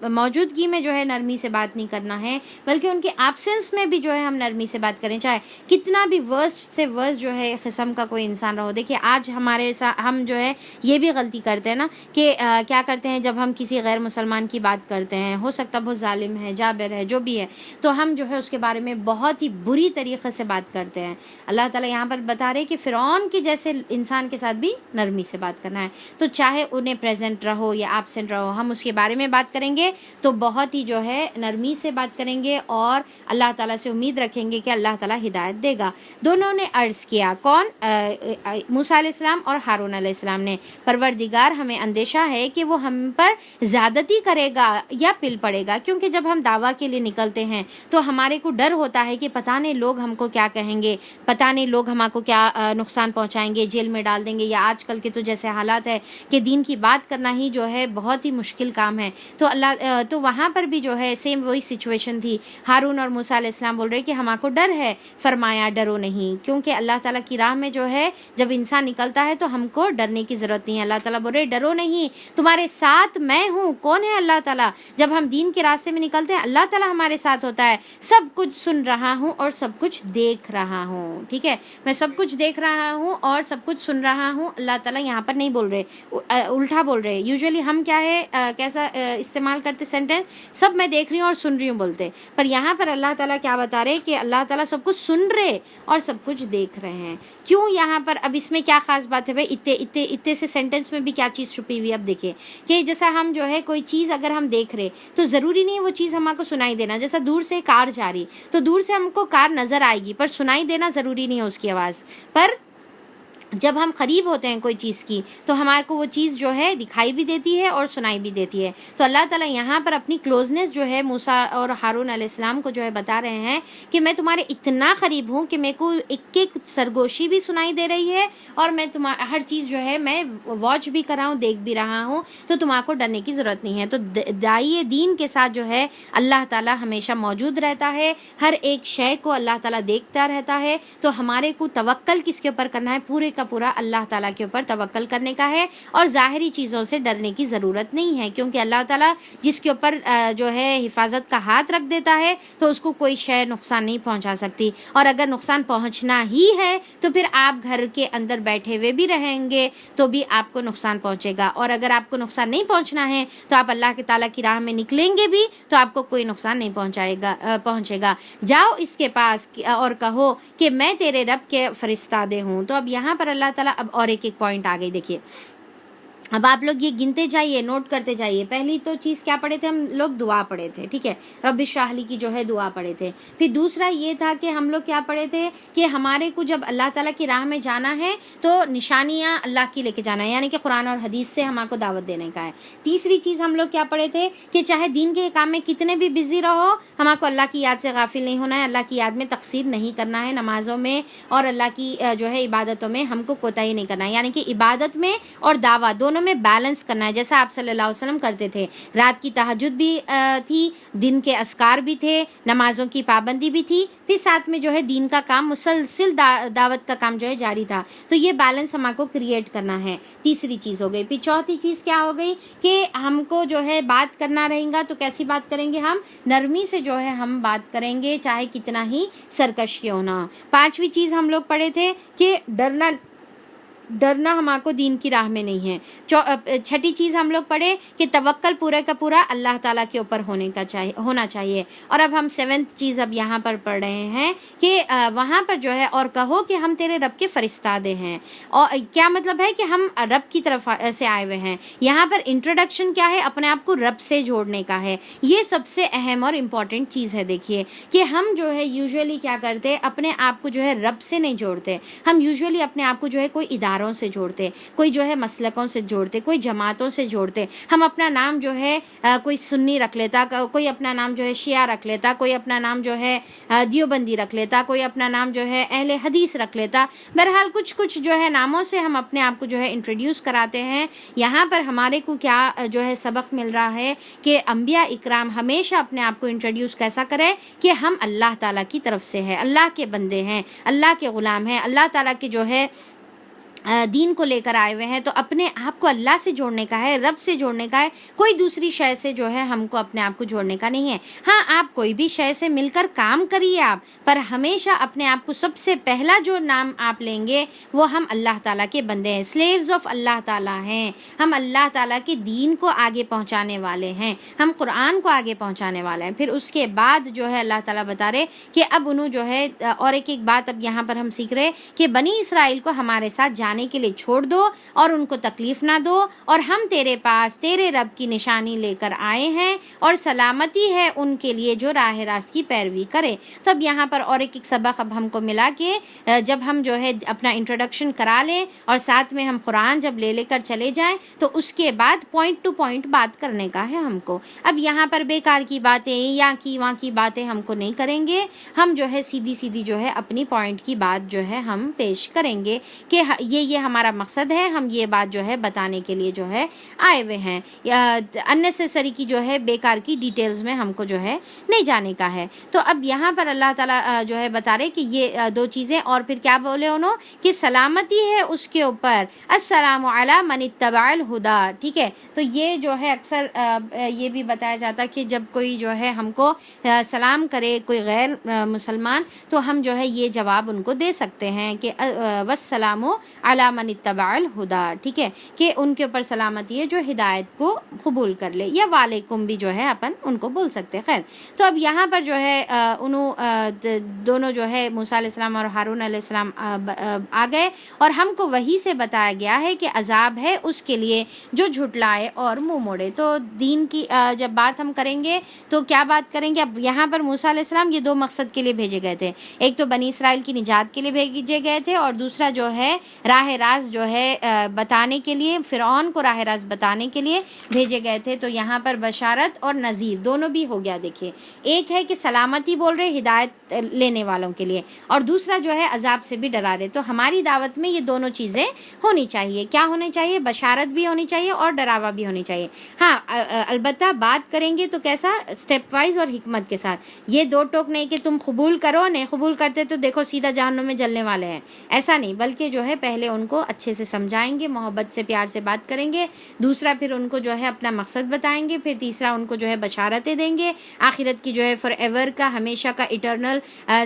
موجودگی میں جو ہے نرمی سے بات نہیں کرنا ہے، بلکہ ان کے ایبسنس میں بھی جو ہے ہم نرمی سے بات کریں، چاہے کتنا بھی ورسٹ سے ورسٹ جو ہے قسم کا کوئی انسان رہو۔ دیکھیے آج ہمارے ہم جو ہے یہ بھی غلطی کرتے ہیں نا کہ کیا کرتے ہیں، جب ہم کسی غیر مسلمان کی بات کرتے ہیں، ہو سکتا بہت ظالم ہے، جابر ہے، جو بھی ہے، تو ہم جو ہے اس کے بارے میں بہت ہی بری طریقے سے بات کرتے ہیں۔ اللہ تعالیٰ یہاں پر بتا رہے کہ فرعون کے جیسے انسان کے ساتھ بھی نرمی سے بات کرنا ہے، تو چاہے انہیں پریزنٹ رہو یا ایبسنٹ رہو، ہم اس کے بارے میں بات کریں گے تو بہت ہی جو ہے نرمی سے بات کریں گے، اور اللہ تعالیٰ سے امید رکھیں گے کہ اللہ تعالیٰ ہدایت دے گا۔ دونوں نے عرض کیا، کون؟ موسیٰ علیہ السلام اور ہارون علیہ السلام نے، پروردگار ہمیں اندیشہ ہے کہ وہ ہم پر زیادتی کرے گا یا پل پڑے گا، کیونکہ جب ہم دعویٰ کے لیے نکلتے ہیں تو ہمارے کو ڈر ہوتا ہے کہ پتہ نہیں لوگ ہم کو کیا کہیں گے، پتہ نہیں لوگ ہم کو کیا نقصان پہنچائیں گے، جیل میں ڈال دیں گے، یا آج کل کے تو جیسے حالات ہے کہ دین کی بات کرنا ہی جو ہے بہت ہی مشکل کام ہے۔ تو وہاں پر بھی جو ہے سیم وہی سچویشن تھی، ہارون اور موسیٰ علیہ السلام بول رہے کہ ہم کو ڈر ہے، فرمایا ڈرو نہیں، کیونکہ اللہ تعالیٰ کی راہ میں جو ہے جب انسان نکلتا ہے تو ہم کو ڈرنے کی ضرورت نہیں ہے۔ اللہ تعالیٰ بول رہے ڈرو نہیں، تمہارے ساتھ میں ہوں۔ کون ہے اللہ تعالیٰ؟ جب ہم دین کے راستے میں نکلتے ہیں اللہ تعالیٰ ہمارے ساتھ ہوتا ہے، سب کچھ سن رہا ہوں اور سب کچھ دیکھ رہا ہوں، ٹھیک ہے، میں سب کچھ دیکھ رہا ہوں اور سب کچھ سن رہا ہوں۔ اللہ تعالیٰ یہاں پر نہیں بول رہے، الٹا بول رہے۔ یوزلی ہم کیا ہے کیسا استعمال کرتے سینٹینس، سب میں دیکھ رہی ہوں اور سن رہی ہوں بولتے، پر یہاں پر اللہ تعالیٰ کیا بتا رہے کہ اللہ تعالیٰ سب کچھ سن رہے اور سب کچھ دیکھ رہے ہیں۔ کیوں یہاں پر اب اس میں کیا خاص بات ہے بھائی؟ اتنے سے سینٹینس میں بھی کیا چیز چھپی ہوئی؟ اب دیکھیں کہ جیسا ہم جو ہے کوئی چیز اگر ہم دیکھ رہے تو ضروری نہیں وہ چیز ہم کو سنائی دینا، جیسا دور سے کار جا رہی تو دور سے ہم کو کار نظر آئے گی پر سنائی دینا ضروری نہیں ہے اس کی آواز، پر جب ہم قریب ہوتے ہیں کوئی چیز کی تو ہمارے کو وہ چیز جو ہے دکھائی بھی دیتی ہے اور سنائی بھی دیتی ہے۔ تو اللہ تعالیٰ یہاں پر اپنی کلوزنس جو ہے موسیٰ اور ہارون علیہ السلام کو جو ہے بتا رہے ہیں کہ میں تمہارے اتنا قریب ہوں کہ میرے کو ایک ایک سرگوشی بھی سنائی دے رہی ہے، اور میں ہر چیز جو ہے میں واچ بھی کر رہا ہوں، دیکھ بھی رہا ہوں، تو تمہارے کو ڈرنے کی ضرورت نہیں ہے۔ تو داعی دین کے ساتھ جو ہے اللہ تعالیٰ ہمیشہ موجود رہتا ہے، ہر ایک شے کو اللہ تعالیٰ دیکھتا رہتا ہے، تو ہمارے کو توکل کس کے اوپر کرنا ہے؟ پورے کا پورا اللہ تعالیٰ کے اوپر توکل کرنے کا ہے، اور ظاہری چیزوں سے ڈرنے کی ضرورت نہیں ہے، کیونکہ اللہ تعالیٰ جس کے اوپر جو ہے حفاظت کا ہاتھ رکھ دیتا ہے تو اس کو کوئی شے نقصان نہیں پہنچا سکتی، اور اگر نقصان پہنچنا ہی ہے تو پھر آپ گھر کے اندر بیٹھے ہوئے بھی رہیں گے تو بھی آپ کو نقصان پہنچے گا، اور اگر آپ کو نقصان نہیں پہنچنا ہے تو آپ اللہ کے تعالیٰ کی راہ میں نکلیں گے بھی تو آپ کو کوئی نقصان نہیں پہنچے گا۔ جاؤ اس کے پاس اور کہو کہ میں تیرے رب کے فرستادے ہوں۔ تو اب یہاں پر اللہ تعالیٰ اب اور ایک پوائنٹ آ گئی، دیکھیے اب آپ لوگ یہ گنتے جائیے، نوٹ کرتے جائیے۔ پہلی تو چیز کیا پڑھے تھے ہم لوگ؟ دعا پڑھے تھے، ٹھیک ہے، رب اشرح لی کی جو ہے دعا پڑھے تھے۔ پھر دوسرا یہ تھا کہ ہم لوگ کیا پڑھے تھے کہ ہمارے کو جب اللہ تعالیٰ کی راہ میں جانا ہے تو نشانیاں اللہ کی لے کے جانا ہے، یعنی کہ قرآن اور حدیث سے ہم کو دعوت دینے کا ہے۔ تیسری چیز ہم لوگ کیا پڑھے تھے کہ چاہے دین کے کام میں کتنے بھی بزی رہو، ہم کو اللہ کی یاد سے غافل نہیں ہونا ہے، اللہ کی یاد میں تقصیر نہیں کرنا ہے، نمازوں میں اور اللہ کی جو ہے عبادتوں میں ہم کو کوتاہی نہیں کرنا ہے، یعنی کہ عبادت میں اور دعوت دونوں میں بیلنس کرنا ہے، جیسا آپ صلی اللہ علیہ وسلم کرتے تھے۔ رات کی تہجد بھی تھی، دن کے اذکار بھی تھے، نمازوں کی پابندی بھی تھی، پھر ساتھ میں جو ہے دین کا کام مسلسل دعوت کا کام جو ہے جاری تھا۔ تو یہ بیلنس ہم کو کریٹ کرنا ہے، تیسری چیز ہو گئی۔ پھر چوتھی چیز کیا ہو گئی کہ ہم کو جو ہے بات کرنا رہے گا تو کیسی بات کریں گے؟ ہم نرمی سے جو ہے ہم بات کریں گے، چاہے کتنا ہی سرکش کیوں نہ۔ پانچویں چیز ہم لوگ پڑھے تھے کہ ڈرنا ہمارے کو دین کی راہ میں نہیں ہے۔ چھٹی چیز ہم لوگ پڑھے کہ توکل پورے کا پورا اللہ تعالیٰ کے اوپر ہونا چاہیے۔ اور اب ہم 7th چیز اب یہاں پر پڑھ رہے ہیں کہ وہاں پر جو ہے اور کہو کہ ہم تیرے رب کے فرستادے ہیں، اور کیا مطلب ہے کہ ہم رب کی طرف سے آئے ہوئے ہیں۔ یہاں پر انٹروڈکشن کیا ہے؟ اپنے آپ کو رب سے جوڑنے کا ہے، یہ سب سے اہم اور امپورٹنٹ چیز ہے۔ دیکھیے کہ ہم جو ہے یوزولی کیا کرتے، اپنے آپ کو جو ہے رب سے نہیں جوڑتے، ہم یوزولی اپنے آپ کو جو ہے کوئی ادارہ اداروں سے جوڑتے, کوئی جو ہے مسلکوں سے جوڑتے, کوئی جماعتوں سے جوڑتے. ہم اپنا نام جو ہے کوئی سنی رکھ لیتا, کوئی اپنا نام جو ہے شیعہ رکھ لیتا, کوئی اپنا نام جو ہے دیوبندی رکھ لیتا, کوئی اپنا نام جو ہے اہل حدیث رکھ لیتا. بہرحال کچھ جو ہے ناموں سے ہم اپنے آپ کو جو ہے انٹروڈیوس کراتے ہیں. یہاں پر ہمارے کو کیا جو ہے سبق مل رہا ہے کہ انبیاء اکرام ہمیشہ اپنے آپ کو انٹروڈیوس کیسا کرے کہ ہم اللہ تعالیٰ کی طرف سے ہے, اللہ کے بندے ہیں, اللہ کے غلام ہیں, اللہ تعالیٰ کے جو ہے دین کو لے کر آئے ہوئے ہیں. تو اپنے آپ کو اللہ سے جوڑنے کا ہے, رب سے جوڑنے کا ہے, کوئی دوسری شے سے جو ہے ہم کو اپنے آپ کو جوڑنے کا نہیں ہے. ہاں آپ کوئی بھی شے سے مل کر کام کریے آپ, پر ہمیشہ اپنے آپ کو سب سے پہلا جو نام آپ لیں گے وہ ہم اللہ تعالیٰ کے بندے ہیں, سلیوز آف اللہ تعالیٰ ہیں, ہم اللہ تعالیٰ کے دین کو آگے پہنچانے والے ہیں, ہم قرآن کو آگے پہنچانے والے ہیں. پھر اس کے بعد جو ہے اللہ تعالیٰ بتا رہے کہ اب انہوں جو ہے اور ایک بات اب یہاں پر ہم سیکھ رہے کہ بنی اسرائیل کو ہمارے ساتھ جانے کے لیے چھوڑ دو اور ان کو تکلیف نہ دو, اور ہم تیرے پاس تیرے رب کی نشانی لے کر آئے ہیں اور سلامتی ہے ان کے لیے جو راہ راست کی پیروی کرے. تو اب یہاں پر اور ایک سبق اب ہم کو ملا کہ جب ہم جو ہے اپنا انٹروڈکشن کرا لیں اور ساتھ میں ہم قرآن جب لے کر چلے جائیں تو اس کے بعد پوائنٹ ٹو پوائنٹ بات کرنے کا ہے ہم کو. اب یہاں پر بیکار کی باتیں یا کی وہاں کی باتیں ہم کو نہیں کریں گے, ہم جو ہے سیدھی جو ہے اپنی پوائنٹ کی بات جو ہے ہم پیش کریں گے کہ یہ ہمارا مقصد ہے, ہم یہ بات جو ہے بتانے کے لیے جو ہے آئے ہوئے ہیں. اننیسیسری کی جو ہے بیکار کی ڈیٹیلز میں ہم کو جو ہے نہیں جانے کا ہے. تو اب یہاں پر اللہ تعالیٰ جو ہے بتا رہے کہ یہ دو چیزیں, اور پھر کیا بولے انہوں کہ سلامتی ہے اس کے اوپر, السلام علی من اتبع الہدا. ٹھیک ہے, تو یہ جو ہے اکثر یہ بھی بتایا جاتا کہ جب کوئی جو ہے ہم کو سلام کرے کوئی غیر مسلمان تو ہم جو ہے یہ جواب ان کو دے سکتے ہیں کہ والسلام علی من اتبع الہدا. ٹھیک ہے, کہ ان کے اوپر سلامتی ہے جو ہدایت کو قبول کر لے, یا وعلیکم بھی جو ہے اپن ان کو بول سکتے. خیر, تو اب یہاں پر جو ہے انہوں دونوں جو ہے موسیٰ علیہ السلام اور ہارون علیہ السلام آ گئے, اور ہم کو وہی سے بتایا گیا ہے کہ عذاب ہے اس کے لیے جو جھٹلائے اور منہ موڑے. تو دین کی جب بات ہم کریں گے تو کیا بات کریں گے؟ اب یہاں پر موسیٰ علیہ السلام یہ دو مقصد کے لیے بھیجے گئے تھے, ایک تو بنی اسرائیل کی نجات کے لیے بھیجے گئے تھے, اور دوسرا جو ہے راہ راست جو ہے بتانے کے لیے, فرعون کو راہ راست بتانے کے لیے بھیجے گئے تھے. تو یہاں پر بشارت اور نذیر دونوں بھی ہو گیا. دیکھیے, ایک ہے کہ سلامتی بول رہے ہدایت لینے والوں کے لیے, اور دوسرا جو ہے عذاب سے بھی ڈرا رہے. تو ہماری دعوت میں یہ دونوں چیزیں ہونی چاہیے. کیا ہونے چاہیے؟ بشارت بھی ہونی چاہیے اور ڈراوا بھی ہونی چاہیے. ہاں البتہ بات کریں گے تو کیسا؟ اسٹیپ وائز اور حکمت کے ساتھ. یہ دو ٹوک نہیں کہ تم قبول کرو, نہیں قبول کرتے تو دیکھو سیدھا جہنم میں جلنے والے ہیں, ایسا نہیں, بلکہ جو ہے پہلے ان کو اچھے سے سمجھائیں گے, محبت سے پیار سے بات کریں گے, دوسرا پھر ان کو جو ہے اپنا مقصد بتائیں گے, پھر تیسرا ان کو جو ہے بشارتیں دیں گے آخرت کی جو ہے فار ایور کا, ہمیشہ کا ایٹرنل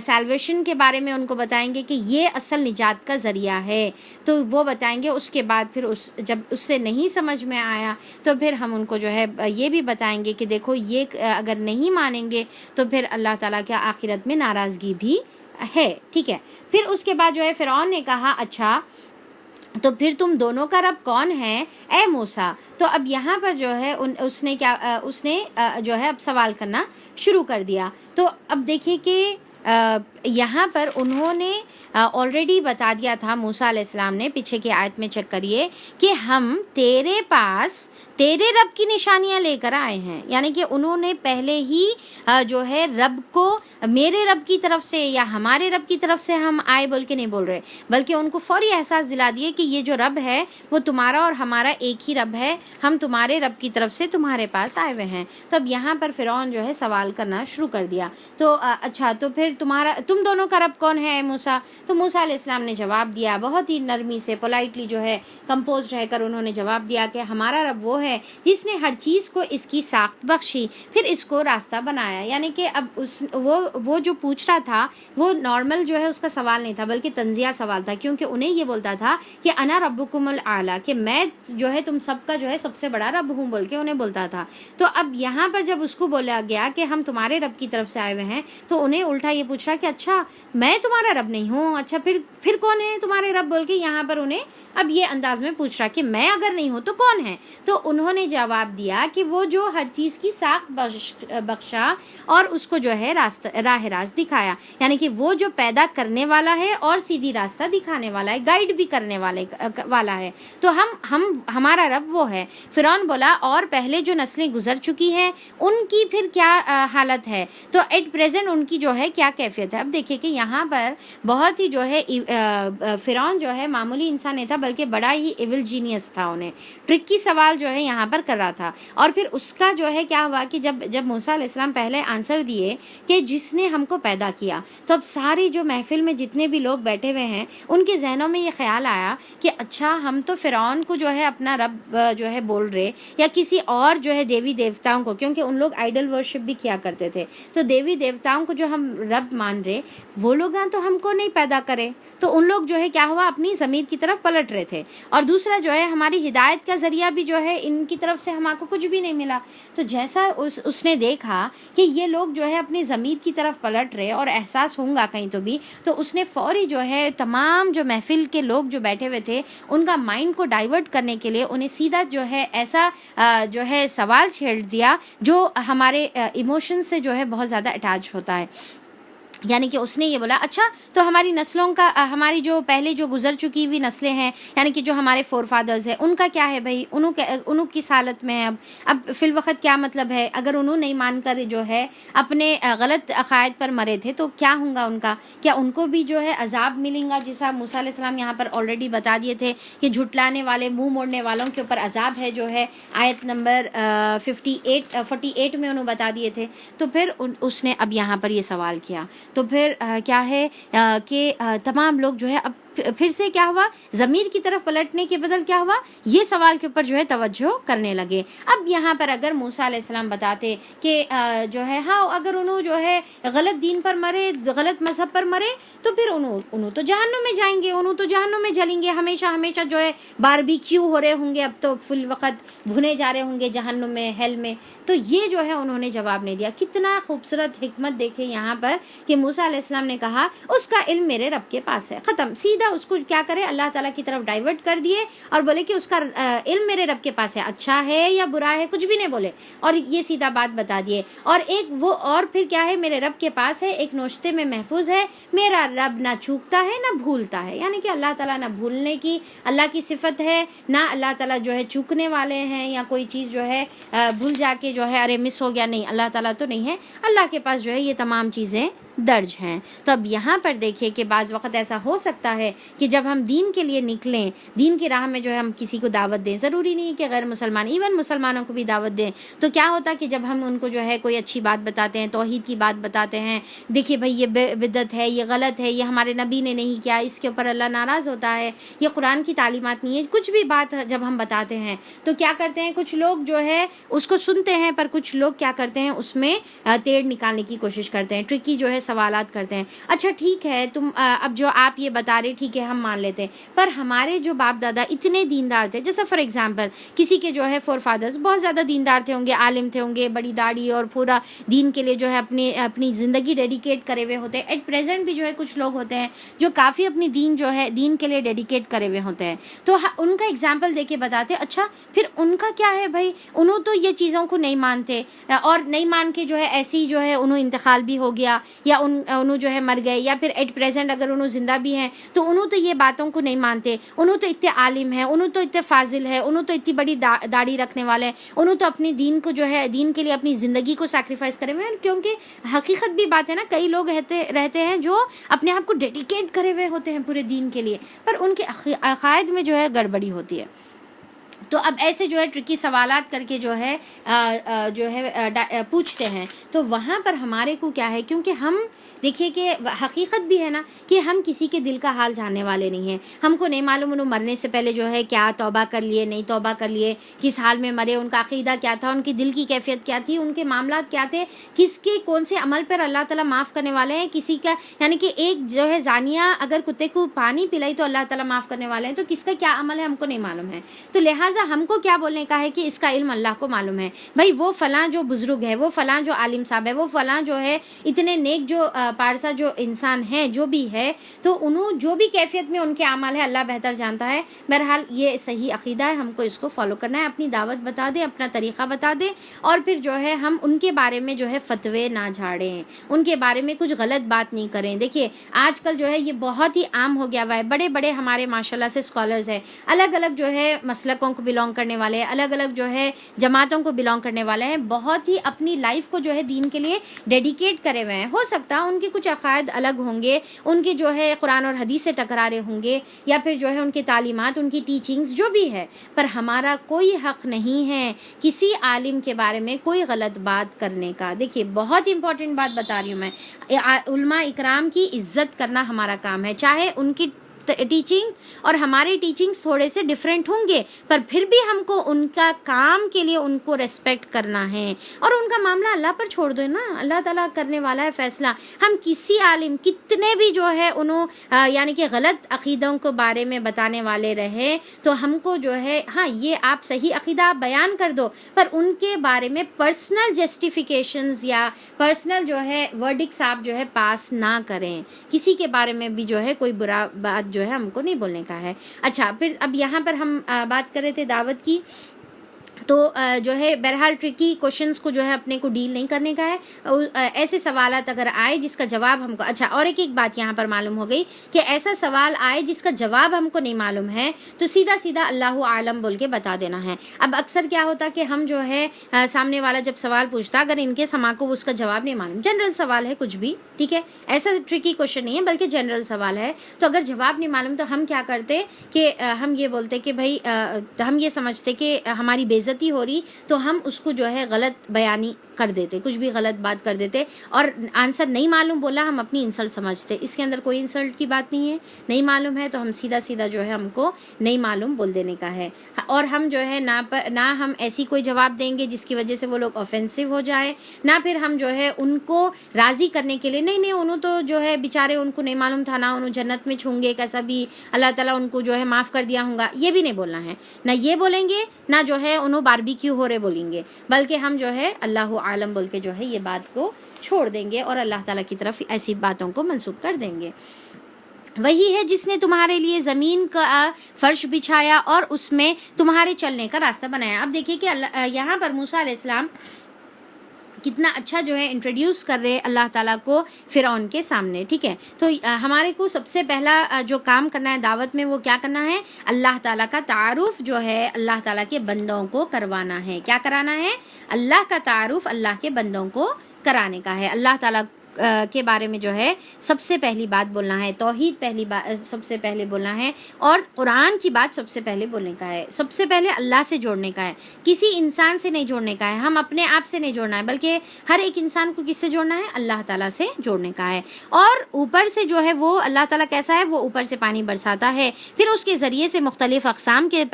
سیلویشن کے بارے میں ان کو بتائیں گے کہ یہ اصل نجات کا ذریعہ ہے. تو وہ بتائیں گے. اس کے بعد پھر جب اس سے نہیں سمجھ میں آیا تو پھر ہم ان کو جو ہے یہ بھی بتائیں گے کہ دیکھو یہ اگر نہیں مانیں گے تو پھر اللہ تعالیٰ کے آخرت میں ناراضگی بھی ہے. ٹھیک ہے, پھر اس کے بعد جو ہے فرعون نے کہا اچھا تو پھر تم دونوں کا رب کون ہے اے موسیٰ؟ تو اب یہاں پر جو ہے اس نے جو ہے اب سوال کرنا شروع کر دیا. تو اب دیکھیے کہ یہاں پر انہوں نے آلریڈی بتا دیا تھا موسیٰ علیہ السلام نے, پیچھے کی آیت میں چیک کریے کہ ہم تیرے پاس تیرے رب کی نشانیاں لے کر آئے ہیں. یعنی کہ انہوں نے پہلے ہی جو ہے رب کو میرے رب کی طرف سے یا ہمارے رب کی طرف سے ہم آئے بول کے نہیں بول رہے, بلکہ ان کو فوری احساس دلا دیے کہ یہ جو رب ہے وہ تمہارا اور ہمارا ایک ہی رب ہے, ہم تمہارے رب کی طرف سے تمہارے پاس آئے ہوئے ہیں. تو اب یہاں پر فرعون جو ہے سوال کرنا شروع کر دیا. تو اچھا تو پھر تم دونوں کا رب کون ہے موسیٰ؟ تو موسیٰ علیہ السلام نے جواب دیا, بہت ہی نرمی سے پولائٹلی جو ہے کمپوز رہ کر انہوں نے جواب دیا کہ ہمارا رب وہ ہے جس نے ہر چیز کو اس کی ساخت بخشی, پھر اس کو راستہ بنایا. یعنی کہ اب وہ جو پوچھ رہا تھا وہ نارمل جو ہے اس کا سوال نہیں تھا, بلکہ تنزیہ سوال تھا, کیونکہ انہیں یہ بولتا تھا کہ انا ربکم الاعلی, کہ میں جو ہے تم سب کا جو ہے سب سے بڑا رب ہوں بول کے انہیں بولتا تھا. تو اب یہاں پر جب اس کو بولا گیا کہ ہم تمہارے رب کی طرف سے آئے ہوئے ہیں تو انہیں الٹا یہ پوچھ رہا کہ اچھا میں تمہارا رب نہیں ہوں, اچھا پھر کون ہے تمہارے رب بول کے یہاں پر انہیں اب یہ انداز میں پوچھ رہا کہ میں اگر نہیں ہوں تو کون ہے. تو انہوں نے جواب دیا کہ وہ جو ہر چیز کی ساخت بخشا اور اس کو جو ہے راہ راست دکھایا، یعنی کہ وہ جو پیدا کرنے والا ہے اور سیدھی راستہ دکھانے والا ہے، گائیڈ بھی کرنے والا ہے، تو ہمارا رب وہ ہے۔ فرعون بولا اور پہلے جو نسلیں گزر چکی ہیں ان کی پھر کیا حالت ہے، تو ایٹ پریزنٹ ان کی جو ہے کیا کیفیت ہے۔ اب دیکھیں کہ یہاں پر بہت ہی جو ہے فرعون جو ہے معمولی انسان نہیں تھا بلکہ بڑا ہی ایول جینیس تھا، انہیں ٹرکی سوال جو ہے یہاں پر کر رہا تھا، اور پھر اس کا جو ہے کیا ہوا کہ جب موسیٰ علیہ السلام پہلے آنسر دیے کہ جس نے ہم کو پیدا کیا، تو اب ساری جو محفل میں جتنے بھی لوگ بیٹھے ہوئے ہیں ان کے ذہنوں میں یہ خیال آیا کہ اچھا ہم تو فرعون کو جو ہے اپنا رب جو ہے بول رہے، یا کسی اور جو ہے دیوی دیوتاؤں کو، کیونکہ ان لوگ آئیڈل ورشپ بھی کیا کرتے تھے، تو دیوی دیوتاؤں کو جو ہم رب مان رہے وہ لوگ تو ہم کو نہیں پیدا کرے، تو ان لوگ جو ہے کیا ہوا اپنی ضمیر کی طرف پلٹ رہے تھے، اور دوسرا جو ہے ہماری ہدایت کا ذریعہ بھی جو ہے ان کی طرف سے ہمارے کو کچھ بھی نہیں ملا۔ تو جیسا اس نے دیکھا کہ یہ لوگ جو ہے اپنی ضمیر کی طرف پلٹ رہے اور احساس ہوں گا کہیں تو بھی، تو اس نے فوری جو ہے تمام جو محفل کے لوگ جو بیٹھے ہوئے تھے ان کا مائنڈ کو ڈائیورٹ کرنے کے لیے انہیں سیدھا جو ہے ایسا جو ہے سوال چھیڑ دیا جو ہمارے ایموشن سے جو ہے بہت زیادہ اٹیچ ہوتا ہے، یعنی کہ اس نے یہ بولا اچھا تو ہماری نسلوں کا، ہماری جو پہلے جو گزر چکی ہوئی نسلیں ہیں، یعنی کہ جو ہمارے فور فادرز ہیں ان کا کیا ہے بھائی، انہوں کس حالت میں ہیں، اب فی الوقت کیا مطلب ہے، اگر انہوں نہیں مان کر جو ہے اپنے غلط عقائد پر مرے تھے تو کیا ہوں گا ان کا، کیا ان کو بھی جو ہے عذاب ملیں گا، جیسا موسیٰ علیہ السلام یہاں پر آلریڈی بتا دیے تھے کہ جھٹلانے والے، منہ موڑنے والوں کے اوپر عذاب ہے، جو ہے آیت نمبر 48 میں انہوں بتا دیے تھے۔ تو پھر اس نے اب یہاں پر یہ سوال کیا، تو پھر کیا ہے کہ تمام لوگ جو ہے اب پھر سے کیا ہوا، ضمیر کی طرف پلٹنے کے بدل کیا ہوا، یہ سوال کے اوپر جو ہے توجہ کرنے لگے۔ اب یہاں پر اگر موسیٰ علیہ السلام بتاتے کہ جو ہے ہاں اگر انہوں جو ہے غلط دین پر مرے، غلط مذہب پر مرے، تو پھر انہوں تو جہنم میں جائیں گے، انہوں تو جہنم میں جلیں گے ہمیشہ جو ہے، باربیکیو ہو رہے ہوں گے، اب تو فل وقت بھنے جا رہے ہوں گے جہنم میں، ہیل میں۔ تو یہ جو ہے انہوں نے جواب نہیں دیا۔ کتنا خوبصورت حکمت دیکھے یہاں پر کہ موسیٰ علیہ السلام نے کہا اس کا علم میرے رب کے پاس ہے، ختم، سیدھا اس کو کیا کرے اللہ تعالیٰ کی طرف ڈائیورٹ کر دیے اور بولے کہ اس کا علم میرے رب کے پاس ہے، اچھا ہے یا برا ہے کچھ بھی نہیں بولے، اور یہ سیدھا بات بتا دیے۔ اور ایک وہ اور پھر کیا ہے، میرے رب کے پاس ہے، ایک نوشتے میں محفوظ ہے، میرا رب نہ چوکتا ہے نہ بھولتا ہے، یعنی کہ اللہ تعالیٰ نہ بھولنے کی اللہ کی صفت ہے، نہ اللہ تعالیٰ جو ہے چوکنے والے ہیں یا کوئی چیز جو ہے بھول جا کے جو ہے ارے مس ہو گیا، نہیں، اللہ تعالیٰ تو نہیں ہے، اللہ کے پاس جو ہے یہ تمام چیزیں درج ہیں۔ تو اب یہاں پر دیکھیے کہ بعض وقت ایسا ہو سکتا ہے کہ جب ہم دین کے لیے نکلیں، دین کی راہ میں جو ہے ہم کسی کو دعوت دیں، ضروری نہیں کہ غیر مسلمان، ایون مسلمانوں کو بھی دعوت دیں، تو کیا ہوتا کہ جب ہم ان کو جو ہے کوئی اچھی بات بتاتے ہیں، توحید کی بات بتاتے ہیں، دیکھیے بھائی یہ بدعت ہے، یہ غلط ہے، یہ ہمارے نبی نے نہیں کیا، اس کے اوپر اللہ ناراض ہوتا ہے، یہ قرآن کی تعلیمات نہیں ہے، کچھ بھی بات جب ہم بتاتے ہیں تو کیا کرتے ہیں کچھ لوگ جو ہے اس کو سنتے ہیں، پر کچھ لوگ کیا کرتے ہیں اس میں تیڑ نکالنے کی کوشش کرتے ہیں، ٹرکی جو ہے سوالات کرتے ہیں، اچھا ٹھیک ہے تم اب جو آپ یہ بتا رہے ٹھیک ہے ہم مان لیتے ہیں، پر ہمارے جو باپ دادا اتنے دیندار تھے، جیسا فار ایگزامپل کسی کے جو ہے فور فادرز بہت زیادہ دیندار تھے ہوں گے، عالم تھے ہوں گے، بڑی داڑھی اور پورا دین کے لیے جو ہے اپنی زندگی ڈیڈیکیٹ کرے ہوئے ہوتے ہیں، ایٹ پریزنٹ بھی جو ہے کچھ لوگ ہوتے ہیں جو کافی اپنی دین کے لیے ڈیڈیکیٹ کرے ہوئے ہوتے ہیں، تو ان کا ایگزامپل دے کے بتاتے اچھا پھر ان کا کیا ہے بھائی، انہوں تو یہ چیزوں کو نہیں مانتے، اور نہیں مان کے جو ہے ایسی جو ہے انہوں انتقال بھی ہو گیا، یا انہوں جو ہے مر گئے، یا پھر ایٹ پریزنٹ اگر انہوں زندہ بھی ہیں تو انہوں تو یہ باتوں کو نہیں مانتے، انہوں تو اتنے عالم ہیں، انہوں تو اتنے فاضل ہے، انہوں تو اتنی بڑی داڑھی رکھنے والے ہیں، انہوں تو اپنی دین کو جو ہے دین کے لیے اپنی زندگی کو سیکریفائس کرے ہوئے ہیں، کیونکہ حقیقت بھی بات ہے نا، کئی لوگ رہتے ہیں جو اپنے آپ کو ڈیڈیکیٹ کرے ہوئے ہوتے ہیں پورے دین کے لیے، پر ان کے عقائد میں جو ہے گڑبڑی ہوتی ہے۔ تو اب ایسے جو ہے ٹرکی سوالات کر کے جو ہے پوچھتے ہیں، تو وہاں پر ہمارے کو کیا ہے، کیونکہ ہم دیکھیے کہ حقیقت بھی ہے نا کہ ہم کسی کے دل کا حال جاننے والے نہیں ہیں، ہم کو نہیں معلوم انہوں مرنے سے پہلے جو ہے کیا توبہ کر لیے، نہیں توبہ کر لیے، کس حال میں مرے، ان کا عقیدہ کیا تھا، ان کی دل کی کیفیت کیا تھی، ان کے معاملات کیا تھے، کس کے کون سے عمل پر اللہ تعالیٰ معاف کرنے والے ہیں، کسی کا یعنی کہ ایک جو ہے زانیہ اگر کتے کو پانی پلائی تو اللہ تعالیٰ معاف کرنے والے ہیں، تو کس کا کیا عمل ہے ہم کو نہیں معلوم ہے۔ تو لہٰذا لہٰذا ہم کو کیا بولنے کا ہے کہ اس کا علم اللہ کو معلوم ہے. بھائی وہ فلاں جو بزرگ ہے, وہ فلاں جو عالم صاحب ہے, وہ فلاں جو ہے اتنے نیک جو پارسا جو انسان ہے جو بھی ہے, تو انہوں جو بھی کیفیت میں ان کے اعمال ہے اللہ بہتر جانتا ہے. بہرحال یہ صحیح عقیدہ ہے, ہم کو اس کو فالو کرنا ہے. اپنی دعوت بتا دیں, اپنا طریقہ بتا دیں, اور پھر جو ہے ہم ان کے بارے میں جو ہے فتوے نہ جھاڑیں, ان کے بارے میں کچھ غلط بات نہیں کریں. دیکھیے آج کل جو ہے یہ بہت ہی عام ہو گیا ہوا ہے. بڑے بڑے ہمارے ماشاءاللہ سے اسکالرز ہیں, الگ الگ جو ہے مسلکوں کو بلونگ کرنے والے, الگ الگ جو ہے جماعتوں کو بلونگ کرنے والے ہیں, بہت ہی اپنی لائف کو جو ہے دین کے لیے ڈیڈیکیٹ کرے ہوئے ہیں. ہو سکتا ہے ان کے کچھ عقائد الگ ہوں گے, ان کے جو ہے قرآن اور حدیث سے ٹکرارے ہوں گے, یا پھر جو ہے ان کی تعلیمات, ان کی ٹیچنگز جو بھی ہے, پر ہمارا کوئی حق نہیں ہے کسی عالم کے بارے میں کوئی غلط بات کرنے کا. دیکھیے بہت امپورٹنٹ بات بتا رہی ہوں میں, علماء اکرام کی عزت کرنا ہمارا کام ہے. چاہے ان کی ٹیچنگ اور ہماری ٹیچنگز تھوڑے سے ڈیفرنٹ ہوں گے, پر پھر بھی ہم کو ان کا کام کے لیے ان کو ریسپیکٹ کرنا ہے, اور ان کا معاملہ اللہ پر چھوڑ دو نا, اللہ تعالیٰ کرنے والا ہے فیصلہ. ہم کسی عالم کتنے بھی جو ہے انہوں یعنی کہ غلط عقیدوں کو بارے میں بتانے والے رہے, تو ہم کو جو ہے ہاں یہ آپ صحیح عقیدہ آپ بیان کر دو, پر ان کے بارے میں پرسنل جسٹیفیکیشنز یا پرسنل جو ہے ورڈکٹس آپ جو ہے پاس نہ کریں. کسی کے بارے میں بھی جو ہے کوئی برا بات جو ہے ہم کو نہیں بولنے کا ہے. اچھا پھر اب یہاں پر ہم بات کر رہے تھے دعوت کی, تو جو ہے بہرحال ٹرکی کوشچنس کو جو ہے اپنے کو ڈیل نہیں کرنے کا ہے. ایسے سوالات اگر آئے جس کا جواب ہم کو, اچھا اور ایک بات یہاں پر معلوم ہو گئی کہ ایسا سوال آئے جس کا جواب ہم کو نہیں معلوم ہے, تو سیدھا سیدھا اللہ عالم بول کے بتا دینا ہے. اب اکثر کیا ہوتا کہ ہم جو ہے سامنے والا جب سوال پوچھتا, اگر ان کے سما کو اس کا جواب نہیں معلوم, جنرل سوال ہے کچھ بھی, ٹھیک ہے, ایسا ٹرکی کوشچن نہیں ہے بلکہ جنرل سوال ہے, تو اگر جواب نہیں معلوم تو ہم کیا کرتے کہ ہم یہ بولتے کہ بھائی ہم یہ سمجھتے کہ ہماری بےعزتی ہو رہی, تو ہم اس کو جو ہے غلط بیانی کر دیتے, کچھ بھی غلط بات کر دیتے, اور آنسر نہیں معلوم بولا ہم اپنی انسلٹ سمجھتے. اس کے اندر کوئی انسلٹ کی بات نہیں ہے. نہیں معلوم ہے تو ہم سیدھا سیدھا جو ہے ہم کو نہیں معلوم بول دینے کا ہے. اور ہم جو ہے نہ ہم ایسی کوئی جواب دیں گے جس کی وجہ سے وہ لوگ آفینسو ہو جائے, نہ پھر ہم جو ہے ان کو راضی کرنے کے لیے نہیں انہوں تو جو ہے بیچارے ان کو نہیں معلوم تھا, نہ انہوں جنت میں چھوں گے کیسا بھی, اللہ تعالیٰ ان کو جو ہے معاف کر دیا ہوں گا, یہ بھی نہیں بولنا ہے. نہ یہ بولیں گے, نہ جو ہے انہوں باربیکیو ہو رہے بولیں گے, بلکہ ہم جو ہے اللہ عالم بول کے جو ہے یہ بات کو چھوڑ دیں گے, اور اللہ تعالیٰ کی طرف ایسی باتوں کو منسوب کر دیں گے. وہی ہے جس نے تمہارے لیے زمین کا فرش بچھایا اور اس میں تمہارے چلنے کا راستہ بنایا. اب دیکھیے کہ یہاں پر موسیٰ علیہ السلام کتنا اچھا جو ہے انٹروڈیوس کر رہے اللہ تعالیٰ کو فرعون کے سامنے, ٹھیک ہے. تو ہمارے کو سب سے پہلا جو کام کرنا ہے دعوت میں, وہ کیا کرنا ہے, اللہ تعالیٰ کا تعارف جو ہے اللہ تعالیٰ کے بندوں کو کروانا ہے. کیا کرانا ہے, اللہ کا تعارف اللہ کے بندوں کو کرانے کا ہے. اللہ تعالیٰ کے بارے میں جو ہے سب سے پہلی بات بولنا ہے, توحید پہلی بات سب سے پہلے بولنا ہے, اور قرآن کی بات سب سے پہلے بولنے کا ہے. سب سے پہلے اللہ سے جوڑنے کا ہے, کسی انسان سے نہیں جوڑنے کا ہے, ہم اپنے آپ سے نہیں جوڑنا ہے, بلکہ ہر ایک انسان کو کس سے جوڑنا ہے, اللہ تعالیٰ سے جوڑنے کا ہے. اور اوپر سے جو ہے وہ اللہ تعالیٰ کیسا ہے, وہ اوپر سے پانی برساتا ہے, پھر اس کے ذریعے سے مختلف اقسام کے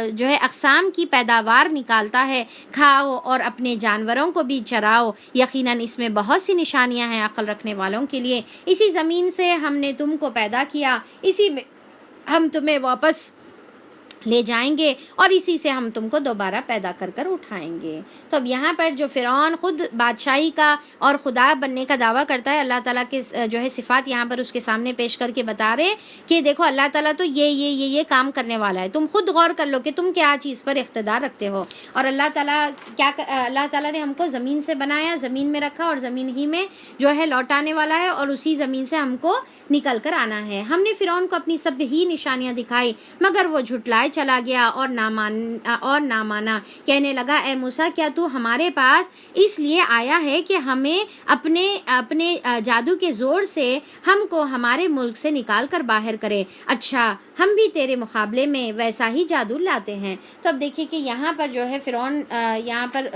جو ہے اقسام کی پیداوار نکالتا ہے. کھاؤ اور اپنے جانوروں کو بھی چراؤ, یقیناً اس میں بہت سی نشانیاں ہیں عقل رکھنے والوں کے لیے. اسی زمین سے ہم نے تم کو پیدا کیا, اسی میں ہم تمہیں واپس لے جائیں گے, اور اسی سے ہم تم کو دوبارہ پیدا کر اٹھائیں گے. تو اب یہاں پر جو فرعون خود بادشاہی کا اور خدا بننے کا دعویٰ کرتا ہے, اللہ تعالیٰ کے جو ہے صفات یہاں پر اس کے سامنے پیش کر کے بتا رہے کہ دیکھو اللہ تعالیٰ تو یہ کام کرنے والا ہے, تم خود غور کر لو کہ تم کیا چیز پر اقتدار رکھتے ہو. اور اللہ تعالیٰ نے ہم کو زمین سے بنایا, زمین میں رکھا, اور زمین ہی میں جو ہے لوٹانے والا ہے, اور اسی زمین سے ہم کو نکل کر آنا ہے. ہم نے فرعون کو اپنی سب ہی نشانیاں دکھائی, مگر وہ جھٹلائے چلا گیا اور نہ مانا. کہنے لگا, اے موسیٰ کیا تو ہمارے پاس اس لیے آیا ہے کہ ہمیں اپنے جادو کے زور سے ہم کو ہمارے ملک سے نکال کر باہر کرے. اچھا ہم بھی تیرے مقابلے میں ویسا ہی جادو لاتے ہیں. تو اب دیکھیے کہ یہاں پر جو ہے فرعون یہاں پر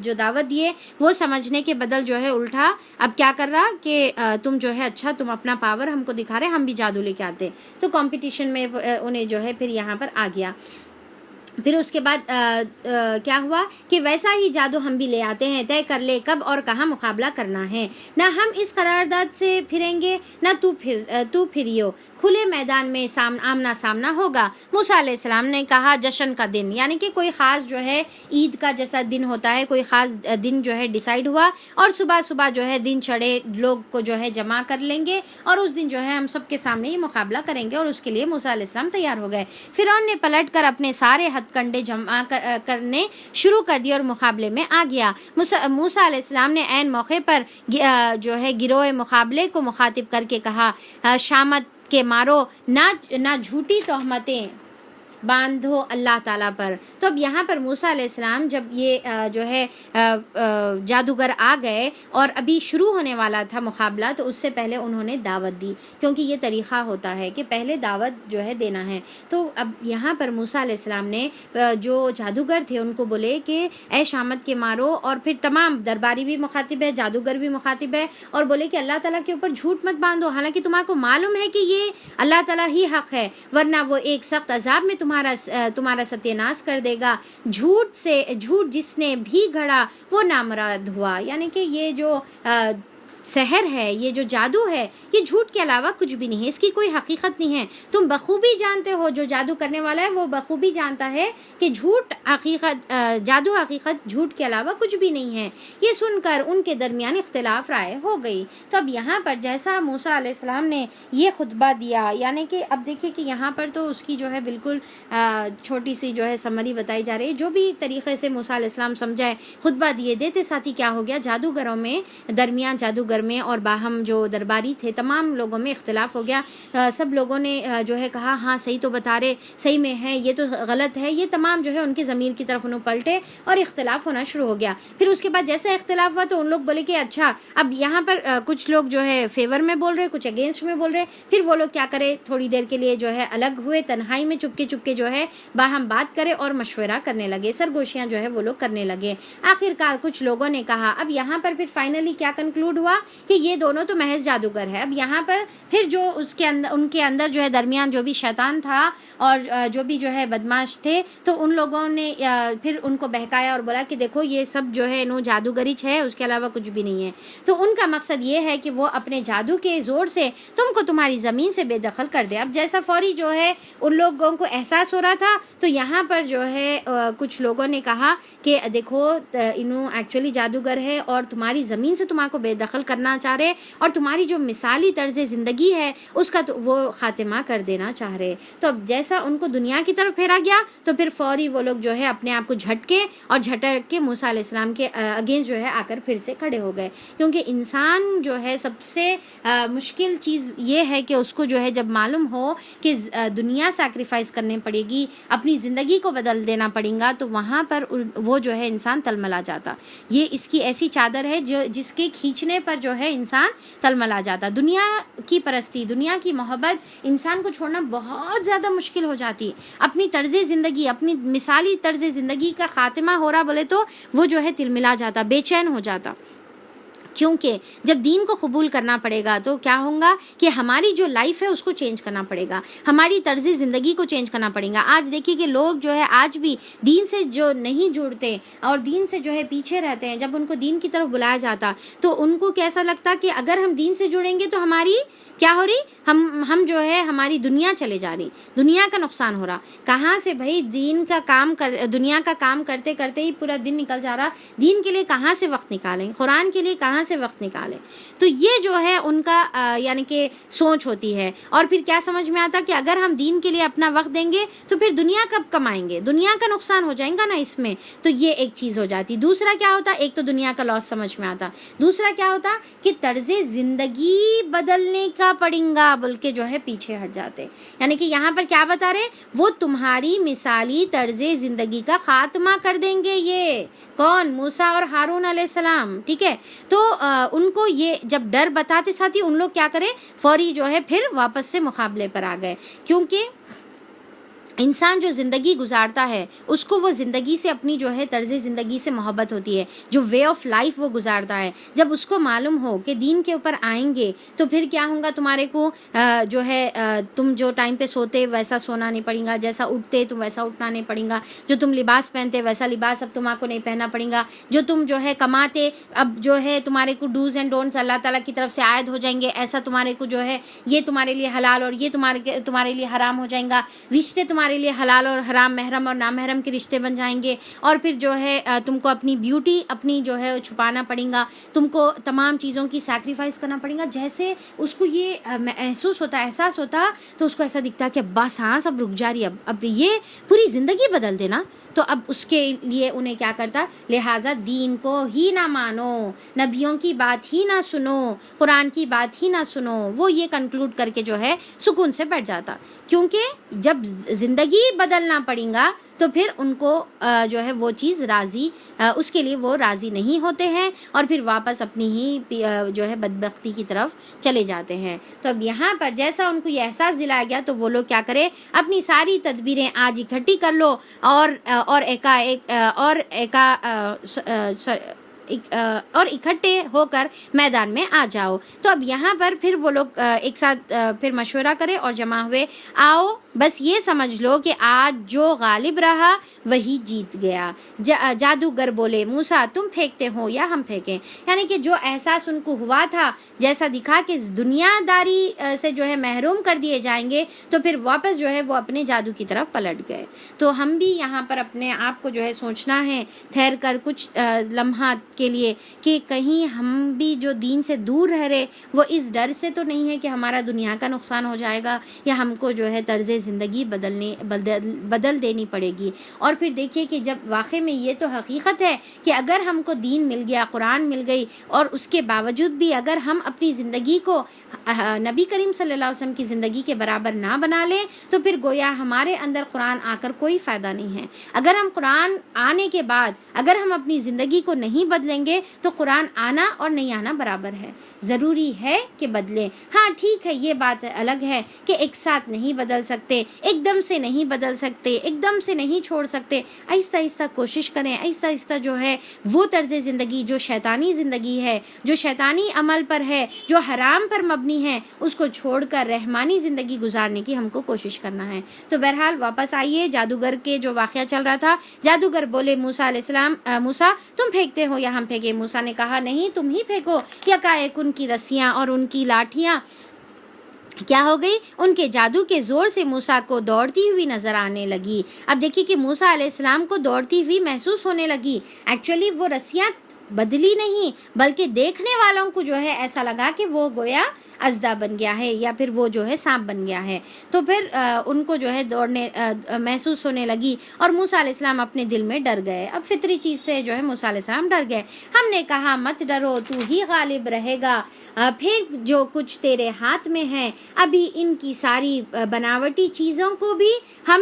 جو دعوت دیے وہ سمجھنے کے بدل جو ہے الٹا اب کیا کر رہا کہ تم جو ہے اچھا تم اپنا پاور ہم کو دکھا رہے, ہم بھی جادو لے کے آتے. تو کمپٹیشن میں انہیں جو ہے پھر یہاں پر آ گیا. پھر اس کے بعد کیا ہوا کہ ویسا ہی جادو ہم بھی لے آتے ہیں، طے کر لے کب اور کہاں مقابلہ کرنا ہے، نہ ہم اس قرارداد سے پھریں گے نہ تو پھریو، کھلے میدان میں آمنا سامنا ہوگا۔ موسیٰ علیہ السلام نے کہا جشن کا دن، یعنی کہ کوئی خاص جو ہے عید کا جیسا دن ہوتا ہے، کوئی خاص دن جو ہے ڈیسائیڈ ہوا، اور صبح صبح جو ہے دن چڑھے، لوگ کو جو ہے جمع کر لیں گے اور اس دن جو ہے ہم سب کے سامنے یہ مقابلہ کریں گے، اور اس کے لیے موسیٰ علیہ السلام تیار ہو گئے۔ فرعون نے پلٹ کر اپنے سارے ہتھ کنڈے جمع کرنے شروع کر دیے اور مقابلے میں آ گیا۔ موسیٰ علیہ السلام نے عین موقع پر جو ہے گروہ مقابلے کو مخاطب کر کے کہا، شامت کے مارو، نہ جھوٹی تہمتیں باندھو اللہ تعالیٰ پر۔ تو اب یہاں پر موسیٰ علیہ السلام جب یہ جو ہے جادوگر آ گئے اور ابھی شروع ہونے والا تھا مقابلہ، تو اس سے پہلے انہوں نے دعوت دی، کیونکہ یہ طریقہ ہوتا ہے کہ پہلے دعوت جو ہے دینا ہے۔ تو اب یہاں پر موسیٰ علیہ السلام نے جو جادوگر تھے ان کو بولے کہ اے شامت کے مارو، اور پھر تمام درباری بھی مخاطب ہے، جادوگر بھی مخاطب ہے، اور بولے کہ اللہ تعالیٰ کے اوپر جھوٹ مت باندھو، حالانکہ تمہارے کو معلوم ہے کہ یہ اللہ تعالیٰ ہی حق ہے، ورنہ وہ ایک سخت عذاب میں تمہارا ستیہ ناش کر دے گا۔ جھوٹ جس نے بھی گھڑا وہ نامراد ہوا، یعنی کہ یہ جو سحر ہے، یہ جو جادو ہے، یہ جھوٹ کے علاوہ کچھ بھی نہیں ہے، اس کی کوئی حقیقت نہیں ہے۔ تم بخوبی جانتے ہو، جو جادو کرنے والا ہے وہ بخوبی جانتا ہے کہ جادو حقیقت جھوٹ کے علاوہ کچھ بھی نہیں ہے۔ یہ سن کر ان کے درمیان اختلاف رائے ہو گئی۔ تو اب یہاں پر جیسا موسیٰ علیہ السلام نے یہ خطبہ دیا، یعنی کہ اب دیکھیں کہ یہاں پر تو اس کی جو ہے بالکل چھوٹی سی جو ہے سمری بتائی جا رہی ہے، جو بھی طریقے سے موسیٰ علیہ السلام سمجھائے خطبہ دیتے ساتھ ہی کیا ہو گیا، جادوگروں میں درمیان جادوگر میں اور باہم جو درباری تھے تمام لوگوں میں اختلاف ہو گیا۔ سب لوگوں نے جو ہے کہا ہاں صحیح تو بتا رہے، صحیح میں ہے، یہ تو غلط ہے، یہ تمام جو ہے ان کے ضمیر کی طرف انہوں پلٹے اور اختلاف ہونا شروع ہو گیا۔ پھر اس کے بعد جیسے اختلاف ہوا تو ان لوگ بولے کہ اچھا اب یہاں پر کچھ لوگ جو ہے فیور میں بول رہے، کچھ اگینسٹ میں بول رہے، پھر وہ لوگ کیا کرے، تھوڑی دیر کے لیے جو ہے الگ ہوئے، تنہائی میں چپکے جو ہے باہم بات کرے اور مشورہ کرنے لگے، سرگوشیاں جو ہے وہ لوگ کرنے لگے۔ آخرکار کچھ لوگوں نے کہا، اب یہاں پر پھر فائنلی کیا کنکلوڈ ہوا کہ یہ دونوں تو محض جادوگر ہے۔ اب یہاں پر پھر جو ان کے اندر جو ہے درمیان جو بھی شیطان تھا اور جو بھی جو ہے بدماش تھے، تو ان لوگوں نے پھر ان کو بہکایا اور بولا کہ دیکھو یہ سب جو ہے انہوں جادوگریچ ہے، اس کے علاوہ کچھ بھی نہیں ہے۔ تو ان کا مقصد یہ ہے کہ وہ اپنے جادو کے زور سے تم کو تمہاری زمین سے بے دخل کر دے۔ اب جیسا فوری جو ہے ان لوگوں کو احساس ہو رہا تھا، تو یہاں پر جو ہے کچھ لوگوں نے کہا کہ دیکھو انہوں ایکچولی جادوگر ہے اور تمہاری زمین سے تمہارے کو بے دخل کرنا چاہ رہے، اور تمہاری جو مثالی طرز زندگی ہے اس کا تو وہ خاتمہ کر دینا چاہ رہے۔ تو اب جیسا ان کو دنیا کی طرف پھیرا گیا، تو پھر فوری وہ لوگ جو ہے اپنے آپ کو جھٹک کے موسیٰ علیہ السلام کے اگینسٹ جو ہے آ کر پھر سے کھڑے ہو گئے، کیونکہ انسان جو ہے سب سے مشکل چیز یہ ہے کہ اس کو جو ہے جب معلوم ہو کہ دنیا سیکریفائز کرنے پڑے گی، اپنی زندگی کو بدل دینا پڑے گا، تو وہاں پر وہ جو ہے انسان تلملا جاتا۔ یہ اس کی ایسی چادر ہے جس کے کھینچنے پر جو ہے انسان تلملا جاتا۔ دنیا کی پرستی، دنیا کی محبت انسان کو چھوڑنا بہت زیادہ مشکل ہو جاتی۔ اپنی طرز زندگی، اپنی مثالی طرز زندگی کا خاتمہ ہو رہا بولے تو وہ جو ہے تلملا جاتا، بے چین ہو جاتا، کیونکہ جب دین کو قبول کرنا پڑے گا تو کیا ہوگا کہ ہماری جو لائف ہے اس کو چینج کرنا پڑے گا، ہماری طرز زندگی کو چینج کرنا پڑے گا۔ آج دیکھیے کہ لوگ جو ہے آج بھی دین سے جو نہیں جڑتے اور دین سے جو ہے پیچھے رہتے ہیں، جب ان کو دین کی طرف بلایا جاتا تو ان کو کیسا لگتا کہ اگر ہم دین سے جڑیں گے تو ہماری کیا ہو رہی، ہم جو ہے ہماری دنیا چلے جا رہی، دنیا کا نقصان ہو رہا۔ کہاں سے بھائی دنیا کا کام کرتے کرتے ہی پورا دن نکل جا رہا، دین کے لیے کہاں سے وقت نکالیں، قرآن کے لیے کہاں سے وقت نکالیں؟ تو یہ جو ہے ان کا یعنی کہ سوچ ہوتی ہے، اور پھر کیا سمجھ میں آتا کہ اگر ہم دین کے لیے اپنا وقت دیں گے تو پھر دنیا کب کمائیں گے، دنیا کا نقصان ہو جائے گا نا اس میں۔ تو یہ ایک چیز ہو جاتی۔ دوسرا کیا ہوتا، ایک تو دنیا کا لاس سمجھ میں آتا، دوسرا کیا ہوتا کہ طرز زندگی بدلنے کا پڑیں گا بول کے جو ہے پیچھے ہٹ جاتے۔ یعنی کہ یہاں پر کیا بتا رہے، وہ تمہاری مثالی طرز زندگی کا خاتمہ کر دیں گے۔ یہ کون؟ موسیٰ اور ہارون علیہ السلام، ٹھیک ہے۔ تو ان کو یہ جب ڈر بتاتے ساتھ ہی ان لوگ کیا کرے، فوری جو ہے پھر واپس سے مقابلے پر آ گئے، کیونکہ انسان جو زندگی گزارتا ہے اس کو وہ زندگی سے اپنی جو ہے طرز زندگی سے محبت ہوتی ہے، جو وے آف لائف وہ گزارتا ہے، جب اس کو معلوم ہو کہ دین کے اوپر آئیں گے تو پھر کیا ہوگا، تمہارے کو جو ہے تم جو ٹائم پہ سوتے ویسا سونا نہیں پڑے گا، جیسا اٹھتے تم ویسا اٹھنا نہیں پڑے گا، جو تم لباس پہنتے ویسا لباس اب تمہارے کو نہیں پہننا پڑے گا، جو تم جو ہے کماتے اب جو ہے تمہارے کو ڈوز اینڈ ڈونٹس اللہ تعالیٰ کی طرف سے عائد ہو جائیں گے، ایسا تمہارے کو جو ہے یہ تمہارے لیے حلال اور یہ تمہارے لیے حرام ہو جائیں گا، رشتے تمہارے لیے حلال اور حرام، محرم اور نامحرم کے رشتے بن جائیں گے، اور پھر جو ہے تم کو اپنی بیوٹی اپنی جو ہے چھپانا پڑے گا، تم کو تمام چیزوں کی سیکریفائس کرنا پڑے گا۔ جیسے اس کو یہ محسوس ہوتا، احساس ہوتا، تو اس کو ایسا دکھتا کہ بس ہاں سب رک جا رہی، اب یہ پوری زندگی بدل دینا۔ تو اب اس کے لیے انہیں کیا کرتا، لہٰذا دین کو ہی نہ مانو، نبیوں کی بات ہی نہ سنو، قرآن کی بات ہی نہ سنو، وہ یہ کنکلوڈ کر کے جو ہے سکون سے بیٹھ جاتا، کیونکہ جب زندگی بدلنا پڑے گا تو پھر ان کو جو ہے وہ چیز راضی، اس کے لیے وہ راضی نہیں ہوتے ہیں، اور پھر واپس اپنی ہی جو ہے بدبختی کی طرف چلے جاتے ہیں۔ تو اب یہاں پر جیسا ان کو یہ احساس دلایا گیا تو وہ لوگ کیا کرے، اپنی ساری تدبیریں آج اکٹھی کر لو اور اکٹھے ہو کر میدان میں آ جاؤ۔ تو اب یہاں پر پھر وہ لوگ ایک ساتھ پھر مشورہ کرے اور جمع ہوئے، آؤ بس یہ سمجھ لو کہ آج جو غالب رہا وہی جیت گیا۔ جادوگر بولے، موسیٰ تم پھینکتے ہو یا ہم پھینکیں؟ یعنی کہ جو احساس ان کو ہوا تھا، جیسا دکھا کہ دنیا داری سے جو ہے محروم کر دیے جائیں گے، تو پھر واپس جو ہے وہ اپنے جادو کی طرف پلٹ گئے۔ تو ہم بھی یہاں پر اپنے آپ کو جو ہے سوچنا ہے ٹھہر کر کچھ لمحات کے لیے کہ کہیں ہم بھی جو دین سے دور رہ رہے، وہ اس ڈر سے تو نہیں ہے کہ ہمارا دنیا کا نقصان ہو جائے گا یا ہم کو جو ہے طرز زندگی بدل دینی پڑے گی۔ اور پھر دیکھیے کہ جب واقع میں یہ تو حقیقت ہے کہ اگر ہم کو دین مل گیا، قرآن مل گئی، اور اس کے باوجود بھی اگر ہم اپنی زندگی کو نبی کریم صلی اللہ علیہ وسلم کی زندگی کے برابر نہ بنا لیں تو پھر گویا ہمارے اندر قرآن آ کر کوئی فائدہ نہیں ہے۔ اگر ہم قرآن آنے کے بعد اگر ہم اپنی زندگی کو نہیں بدلیں گے تو قرآن آنا اور نہیں آنا برابر ہے۔ ضروری ہے کہ بدلیں۔ ہاں ٹھیک ہے، یہ بات الگ ہے کہ ایک ساتھ نہیں بدل سکتے، ایک دم سے نہیں بدل سکتے، ایک دم سے نہیں چھوڑ سکتے، آہستہ آہستہ کوشش کریں، آہستہ آہستہ جو ہے وہ طرز زندگی جو شیطانی زندگی ہے، جو شیطانی عمل پر ہے، جو حرام پر مبنی ہے، اس کو چھوڑ کر رحمانی زندگی گزارنے کی ہم کو کوشش کرنا ہے۔ تو بہرحال واپس آئیے، جادوگر کے جو واقعہ چل رہا تھا، جادوگر بولے موسیٰ علیہ السلام، موسیٰ تم پھینکتے ہو یا ہم پھینکیں؟ موسیٰ نے کہا نہیں، تم ہی پھینکو۔ یکایک ان کی رسیاں اور ان کی لاٹھیاں کیا ہو گئی، ان کے جادو کے زور سے موسیٰ کو دوڑتی ہوئی نظر آنے لگی۔ اب دیکھیے کہ موسیٰ علیہ السلام کو دوڑتی ہوئی محسوس ہونے لگی۔ ایکچولی وہ رسیاں بدلی نہیں، بلکہ دیکھنے والوں کو جو ہے ایسا لگا کہ وہ گویا اژدھا بن گیا ہے یا پھر وہ جو ہے سانپ بن گیا ہے۔ تو پھر ان کو جو ہے دوڑنے محسوس ہونے لگی، اور موسیٰ علیہ السلام اپنے دل میں ڈر گئے۔ اب فطری چیز سے جو ہے موسیٰ علیہ السلام ڈر گئے۔ ہم نے کہا مت ڈرو، تو ہی غالب رہے گا، پھینک جو کچھ تیرے ہاتھ میں ہے۔ ابھی ان کی ساری بناوٹی چیزوں کو بھی ہم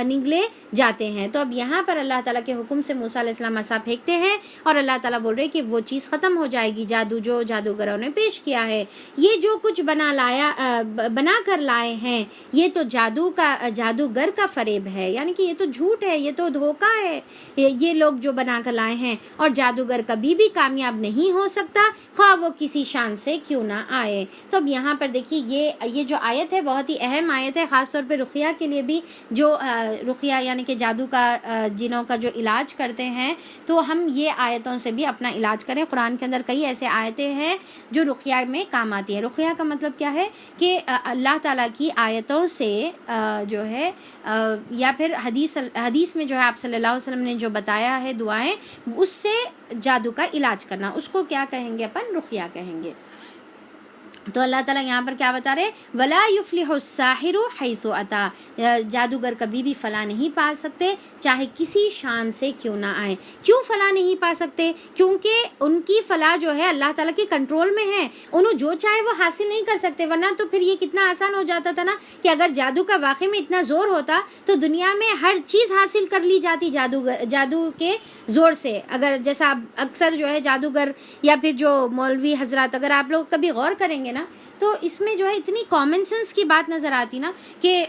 نگلے جاتے ہیں۔ تو اب یہاں پر اللہ تعالیٰ کے حکم سے موسیٰ علیہ السلام عصا پھینکتے ہیں، اور اللہ تعالیٰ بول رہے کہ وہ چیز ختم ہو جائے گی، جادو جو جادوگروں نے پیش کیا ہے، یہ جو کچھ بنا کر لائے ہیں، یہ تو جادوگر کا فریب ہے، یعنی کہ یہ تو جھوٹ ہے، یہ تو دھوکہ ہے، یہ لوگ جو بنا کر لائے ہیں، اور جادوگر کبھی بھی کامیاب نہیں ہو سکتا، خواہ وہ کسی شان سے کیوں نہ آئے۔ تو اب یہاں پر دیکھیے یہ جو آیت ہے بہت ہی اہم آیت ہے، خاص طور پہ رقیہ کے لیے بھی، جو رقیہ یعنی کہ جادو کا جنوں کا جو علاج کرتے ہیں، تو ہم یہ آیتوں سے بھی اپنا علاج کریں۔ قرآن کے اندر کئی ایسے آیتیں ہیں جو رقیہ میں کام آتی ہیں۔ رقیہ کا مطلب کیا ہے کہ اللہ تعالیٰ کی آیتوں سے جو ہے یا پھر حدیث میں جو ہے آپ صلی اللہ علیہ وسلم نے جو بتایا ہے دعائیں، اس سے جادو کا علاج کرنا، اس کو کیا کہیں گے؟ اپن رقیہ کہیں گے۔ تو اللہ تعالیٰ یہاں پر کیا بتا رہے، وَلَا يُفْلِحُ السَّاحِرُ حَيْثُ أَتَى، جادوگر کبھی بھی فلاح نہیں پا سکتے چاہے کسی شان سے کیوں نہ آئے۔ کیوں فلاح نہیں پا سکتے؟ کیونکہ ان کی فلاح جو ہے اللہ تعالیٰ کے کنٹرول میں ہے، انہوں جو چاہے وہ حاصل نہیں کر سکتے، ورنہ تو پھر یہ کتنا آسان ہو جاتا تھا نا کہ اگر جادو کا واقعی میں اتنا زور ہوتا تو دنیا میں ہر چیز حاصل کر لی جاتی جادو کے زور سے۔ اگر جیسا اکثر جو ہے جادوگر یا پھر جو مولوی حضرات، اگر آپ لوگ کبھی غور کریں گے گے نا تو اس میں جو ہے اتنی کامن سینس کی بات نظر آتی نا کہ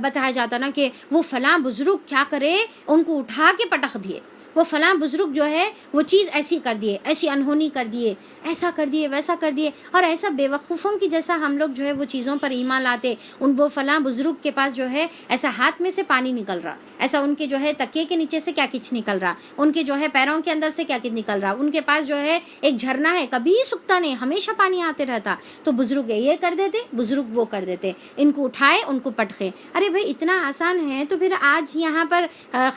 بتایا جاتا نا کہ وہ فلاں بزرگ کیا کرے، ان کو اٹھا کے پٹخ دیے، وہ فلاں بزرگ جو ہے وہ چیز ایسی کر دیے، ایسی انہونی کر دیے، ایسا کر دیے، ویسا کر دیے، اور ایسا بے وقوفوں کی جیسا ہم لوگ جو ہے وہ چیزوں پر ایمان لاتے. وہ فلاں بزرگ کے پاس جو ہے ایسا ہاتھ میں سے پانی نکل رہا، ایسا ان کے جو ہے تکیے کے نیچے سے کیا کچھ نکل رہا، ان کے جو ہے پیروں کے اندر سے کیا کچھ نکل رہا، ان کے پاس جو ہے ایک جھرنا ہے کبھی سکتا نہیں، ہمیشہ پانی آتے رہتا. تو بزرگ یہ کر دیتے، بزرگ وہ کر دیتے، ان کو اٹھائے ان کو پٹخے. ارے بھائی اتنا آسان ہے تو پھر آج یہاں پر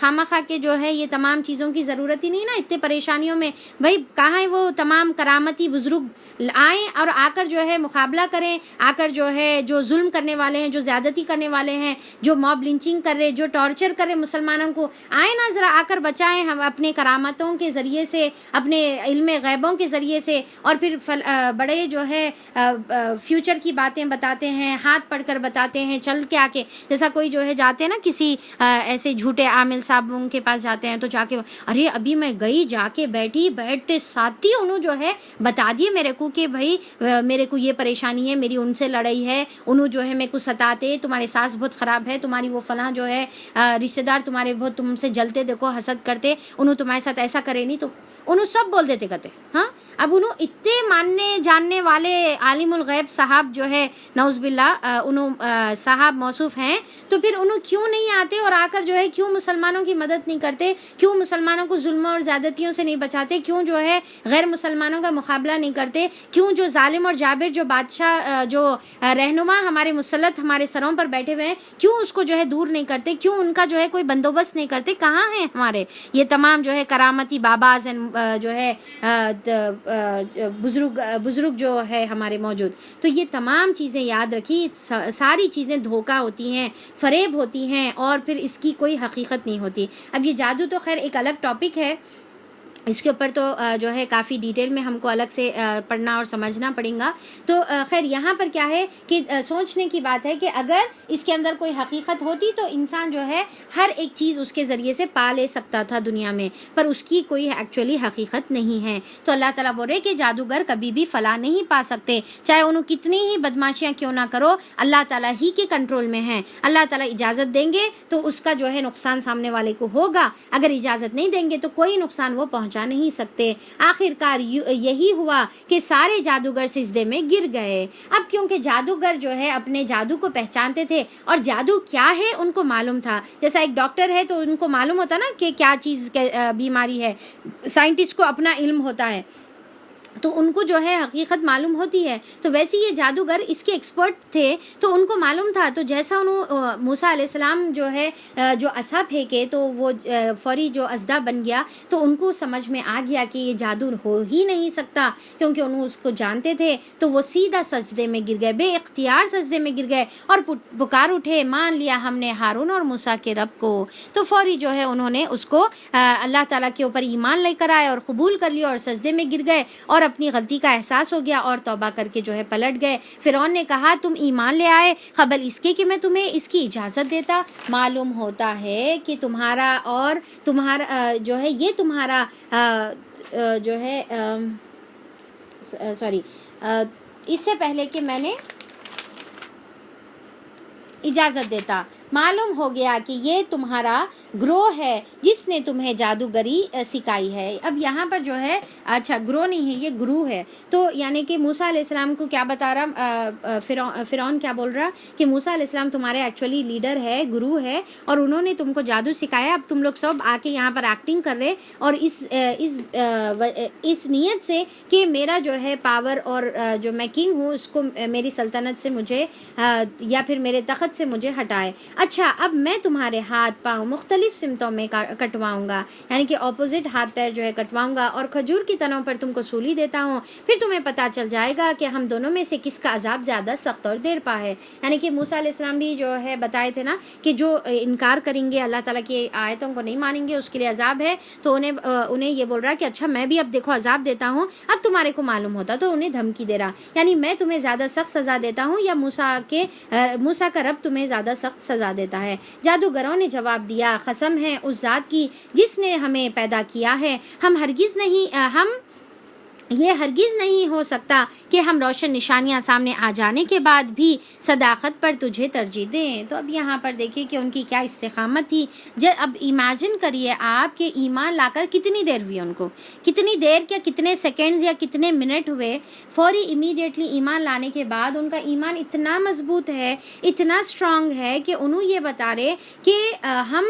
خامخواہ کے جو ہے یہ تمام چیزوں کی ضرورت ہی نہیں نا. اتنے پریشانیوں میں بھائی کہاں ہے وہ تمام کرامتی بزرگ آئیں اور آ کر جو ہے مقابلہ کریں، آ کر جو ہے جو ظلم کرنے والے ہیں، جو زیادتی کرنے والے ہیں، جو موب لنچنگ کر رہے، جو ٹارچر کر رہے مسلمانوں کو، آئیں نا ذرا آ کر بچائیں ہم اپنے کرامتوں کے ذریعے سے، اپنے علم غیبوں کے ذریعے سے. اور پھر بڑے جو ہے فیوچر کی باتیں بتاتے ہیں، ہاتھ پڑھ کر بتاتے ہیں، چل کے آ کے جیسا کوئی جو ہے جاتے ہیں نا کسی ایسے جھوٹے عامل صاحبوں کے پاس جاتے ہیں تو جا کے ارے ابھی میں گئی جا کے بیٹھتے ساتھ ہی انہوں جو ہے بتا دیے میرے کو کہ بھائی میرے کو یہ پریشانی ہے، میری ان سے لڑائی ہے، انہوں جو ہے میرے کو ستاتے، تمہارے ساس بہت خراب ہے، تمہاری وہ فلاں جو ہے رشتہ دار تمہارے بہت تم سے جلتے، دیکھو حسد کرتے، انہوں تمہارے ساتھ ایسا کرے نہیں، تو انہوں سب بول دیتے کہتے. ہاں اب انہوں اتنے ماننے جاننے والے عالم الغیب صاحب جو ہے نعوذ باللہ انہوں صاحب موصوف ہیں، تو پھر انہوں کیوں نہیں آتے اور آ کر جو ہے کیوں مسلمانوں کی مدد نہیں کرتے، کیوں مسلمانوں کو ظلم اور زیادتیوں سے نہیں بچاتے، کیوں جو ہے غیر مسلمانوں کا مقابلہ نہیں کرتے، کیوں جو ظالم اور جابر جو بادشاہ جو رہنما ہمارے مسلط ہمارے سروں پر بیٹھے ہوئے ہیں، کیوں اس کو جو ہے دور نہیں کرتے، کیوں ان کا جو ہے کوئی بندوبست نہیں کرتے. کہاں ہیں ہمارے یہ تمام جو ہے کرامتی باباز جو ہے بزرگ جو ہے ہمارے موجود. تو یہ تمام چیزیں یاد رکھی، ساری چیزیں دھوکہ ہوتی ہیں، فریب ہوتی ہیں، اور پھر اس کی کوئی حقیقت نہیں ہوتی. اب یہ جادو تو خیر ایک الگ ٹاپک ہے، اس کے اوپر تو جو ہے کافی ڈیٹیل میں ہم کو الگ سے پڑھنا اور سمجھنا پڑیں گا. تو خیر یہاں پر کیا ہے کہ سوچنے کی بات ہے کہ اگر اس کے اندر کوئی حقیقت ہوتی تو انسان جو ہے ہر ایک چیز اس کے ذریعے سے پا لے سکتا تھا دنیا میں، پر اس کی کوئی ایکچولی حقیقت نہیں ہے. تو اللہ تعالیٰ بول رہے کہ جادوگر کبھی بھی فلاح نہیں پا سکتے، چاہے انہوں کتنی ہی بدماشیاں کیوں نہ کرو، اللہ تعالیٰ ہی کے کنٹرول میں ہیں. اللہ تعالیٰ اجازت دیں گے تو اس کا جو ہے نقصان سامنے والے کو ہوگا، اگر اجازت نہیں دیں گے تو کوئی نقصان وہ پہنچا نہیں سکتے. آخر کار یہی ہوا کہ سارے جادوگر سجدے میں گر گئے. اب کیونکہ جادوگر جو ہے اپنے جادو کو پہچانتے تھے اور جادو کیا ہے ان کو معلوم تھا. جیسا ایک ڈاکٹر ہے تو ان کو معلوم ہوتا نا کہ کیا چیز بیماری ہے، سائنٹسٹ کو اپنا علم ہوتا ہے تو ان کو جو ہے حقیقت معلوم ہوتی ہے. تو ویسے یہ جادوگر اس کے ایکسپرٹ تھے تو ان کو معلوم تھا. تو جیسا انہوں موسیٰ علیہ السلام جو ہے جو عصا پھینکے تو وہ فوری جو اژدھا بن گیا، تو ان کو سمجھ میں آ گیا کہ یہ جادو ہو ہی نہیں سکتا، کیونکہ انہوں اس کو جانتے تھے. تو وہ سیدھا سجدے میں گر گئے، بے اختیار سجدے میں گر گئے اور پکار اٹھے، مان لیا ہم نے ہارون اور موسیٰ کے رب کو. تو فوری جو ہے انہوں نے اس کو اللہ تعالیٰ کے اوپر ایمان لے کر آئے اور قبول کر لیا اور سجدے میں گر گئے اور اپنی غلطی کا احساس ہو گیا اور توبہ کر کے جو ہے پلٹ گئے. فرعون نے کہا تم ایمان لے آئے قبل اس کے کہ میں تمہیں اس کی اجازت دیتا. معلوم ہوتا ہے کہ تمہارا اور تمہارا جو ہے یہ تمہارا جو ہے سوری اس سے پہلے کہ میں نے اجازت دیتا، معلوم ہو گیا کہ یہ تمہارا گروہ ہے جس نے تمہیں جادوگری سکھائی ہے. اب یہاں پر جو ہے اچھا گروہ نہیں ہے، یہ گروہ ہے. تو یعنی کہ موسیٰ علیہ السلام کو کیا بتا رہا فرعون کیا بول رہا کہ موسیٰ علیہ السلام تمہارے ایکچولی لیڈر ہے، گروہ ہے، اور انہوں نے تم کو جادو سکھایا. اب تم لوگ سب آ کے یہاں پر ایکٹنگ کر رہے اور اس نیت سے کہ میرا جو ہے پاور اور جو میں کنگ ہوں اس کو میری سلطنت سے مجھے یا پھر میرے تخت سے مجھے ہٹائے. اچھا اب میں تمہارے ہاتھ پاؤں مختلف سمتوں میں کٹواؤں گا، یعنی کہ اپوزٹ ہاتھ پیر جو ہے کٹواؤں گا اور کھجور کی تنوں پر تم کو سولی دیتا ہوں، پھر تمہیں پتہ چل جائے گا کہ ہم دونوں میں سے کس کا عذاب زیادہ سخت اور دیر پا ہے. یعنی کہ موسیٰ علیہ السلام بھی جو ہے بتائے تھے نا کہ جو انکار کریں گے، اللہ تعالیٰ کی آیتوں کو نہیں مانیں گے، اس کے لیے عذاب ہے. تو انہیں یہ بول رہا کہ اچھا میں بھی اب دیکھو عذاب دیتا ہوں، اب تمہارے کو معلوم ہوتا. تو انہیں دھمکی دے رہا، یعنی میں تمہیں زیادہ سخت سزا دیتا ہوں یا موسیٰ کا رب تمہیں زیادہ سخت سزا دیتا ہے. جادوگروں نے جواب دیا قسم ہے اس ذات کی جس نے ہمیں پیدا کیا ہے، ہم یہ ہرگز نہیں ہو سکتا کہ ہم روشن نشانیاں سامنے آ جانے کے بعد بھی صداقت پر تجھے ترجیح دیں۔ تو اب یہاں پر دیکھیے کہ ان کی کیا استقامت تھی۔ اب ایمیجن کریے آپ کہ ایمان لا کر کتنی دیر ہوئی ان کو، کتنی دیر کیا کتنے سیکنڈز یا کتنے منٹ ہوئے، فوری امیڈیٹلی ایمان لانے کے بعد ان کا ایمان اتنا مضبوط ہے، اتنا اسٹرانگ ہے کہ انہوں یہ بتا رہے کہ ہم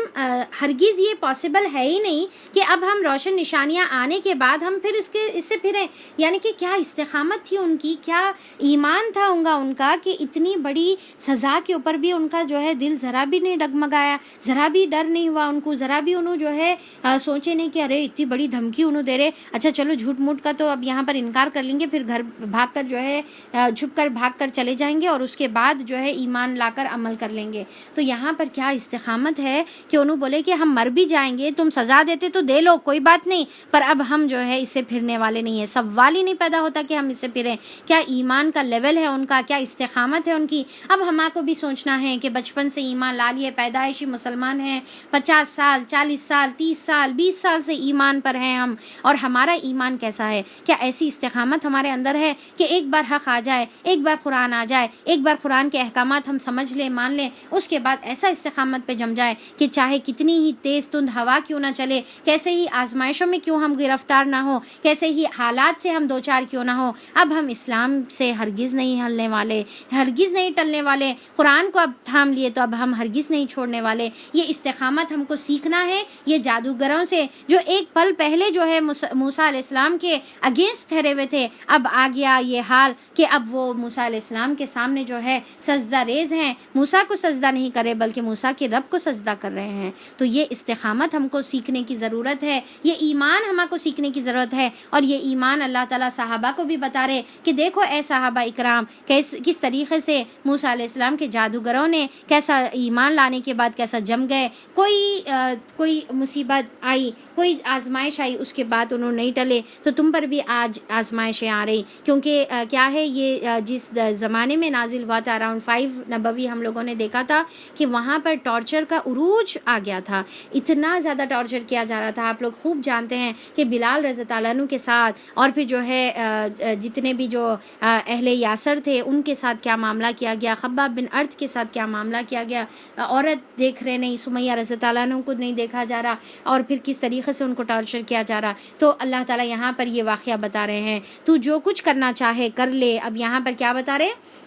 ہرگز یہ پاسبل ہے ہی نہیں کہ اب ہم روشن نشانیاں آنے کے بعد ہم پھر اس سے پھریں۔ یعنی کہ کیا استقامت تھی ان کی، کیا ایمان تھا ان کا کہ اتنی بڑی سزا کے اوپر بھی ان کا جو ہے دل ذرا بھی نہیں ڈگمگایا، ذرا بھی ڈر نہیں ہوا ان کو، ذرا بھی انہوں جو ہے سوچے نہیں کہ ارے اتنی بڑی دھمکی انہوں دے رہے، اچھا چلو جھوٹ موٹ کا تو اب یہاں پر انکار کر لیں گے، پھر گھر بھاگ کر جو ہے چھپ کر بھاگ کر چلے جائیں گے اور اس کے بعد جو ہے ایمان لا کر عمل کر لیں گے۔ تو یہاں پر کیا استقامت ہے کہ انہوں بولے کہ ہم مر بھی جائیں گے، تم سزا دیتے تو دے لو کوئی بات نہیں، پر اب ہم جو ہے اس سے پھرنے والے نہیں ہیں، سوال ہی نہیں پیدا ہوتا کہ ہم اس سے پھریں۔ کیا ایمان کا لیول ہے ان کا، کیا استقامت ہے ان کی۔ اب ہمارے کو بھی سوچنا ہے کہ بچپن سے ایمان لا لیے، پیدائشی مسلمان ہیں، 50 سال 40 سال 30 سال 20 سال سے ایمان پر ہیں ہم، اور ہمارا ایمان کیسا ہے؟ کیا ایسی استقامت ہمارے اندر ہے کہ ایک بار حق آ جائے، ایک بار قرآن آ جائے، ایک بار قرآن کے احکامات ہم سمجھ لیں مان لیں، اس کے بعد ایسا استقامت پہ جم جائے کہ چاہے کتنی ہی تیز تند ہوا کیوں نہ چلے، کیسے ہی آزمائشوں میں کیوں ہم گرفتار نہ ہو، کیسے ہی حالات سے ہم دوچار کیوں نہ ہو، اب ہم اسلام سے ہرگز نہیں ہلنے والے، ہرگز نہیں ٹلنے والے۔ قرآن کو اب تھام لیے تو اب ہم ہرگز نہیں چھوڑنے والے۔ یہ استقامت ہم کو سیکھنا ہے یہ جادوگروں سے، جو ایک پل پہلے جو ہے موسیٰ علیہ السلام کے اگینسٹ ٹھہرے ہوئے تھے، اب آ گیا یہ حال کہ اب وہ موسیٰ علیہ السلام کے سامنے جو ہے سجدہ ریز ہیں، موسیٰ کو سجدہ نہیں کرے بلکہ موسیٰ کے رب کو سجدہ کر رہے ہیں۔ تو یہ استقامت ہم کو سیکھنے کی ضرورت ہے، یہ ایمان ہم کو سیکھنے کی ضرورت ہے، اور یہ ایمان اللہ تعالیٰ صحابہ کو بھی بتا رہے کہ دیکھو اے صحابہ اکرام کس طریقے سے موسیٰ علیہ السلام کے جادوگروں نے کیسا ایمان لانے کے بعد کیسا جم گئے، کوئی مصیبت آئی، کوئی آزمائش آئی، اس کے بعد انہوں نہیں ٹلے۔ تو تم پر بھی آج آزمائشیں آ رہی، کیونکہ کیا ہے یہ جس زمانے میں نازل ہوا تھا اراؤنڈ 5 نبوی، ہم لوگوں نے دیکھا تھا کہ وہاں پر ٹارچر کا عروج آ گیا تھا، اتنا زیادہ ٹارچر کیا جا رہا تھا۔ آپ لوگ خوب جانتے ہیں کہ بلال رضی اللہ عنہ کے ساتھ اور پھر جو ہے جتنے بھی جو اہل یاسر تھے ان کے ساتھ کیا معاملہ کیا گیا، خباب بن ارت کے ساتھ کیا معاملہ کیا گیا، عورت دیکھ رہے نہیں، سمیہ رضی اللہ عنہ کو نہیں دیکھا جا رہا، اور پھر کس طریقے سے ان کو ٹارچر کیا جا رہا۔ تو اللہ تعالیٰ یہاں پر یہ واقعہ بتا رہے ہیں، تو جو کچھ کرنا چاہے کر لے۔ اب یہاں پر کیا بتا رہے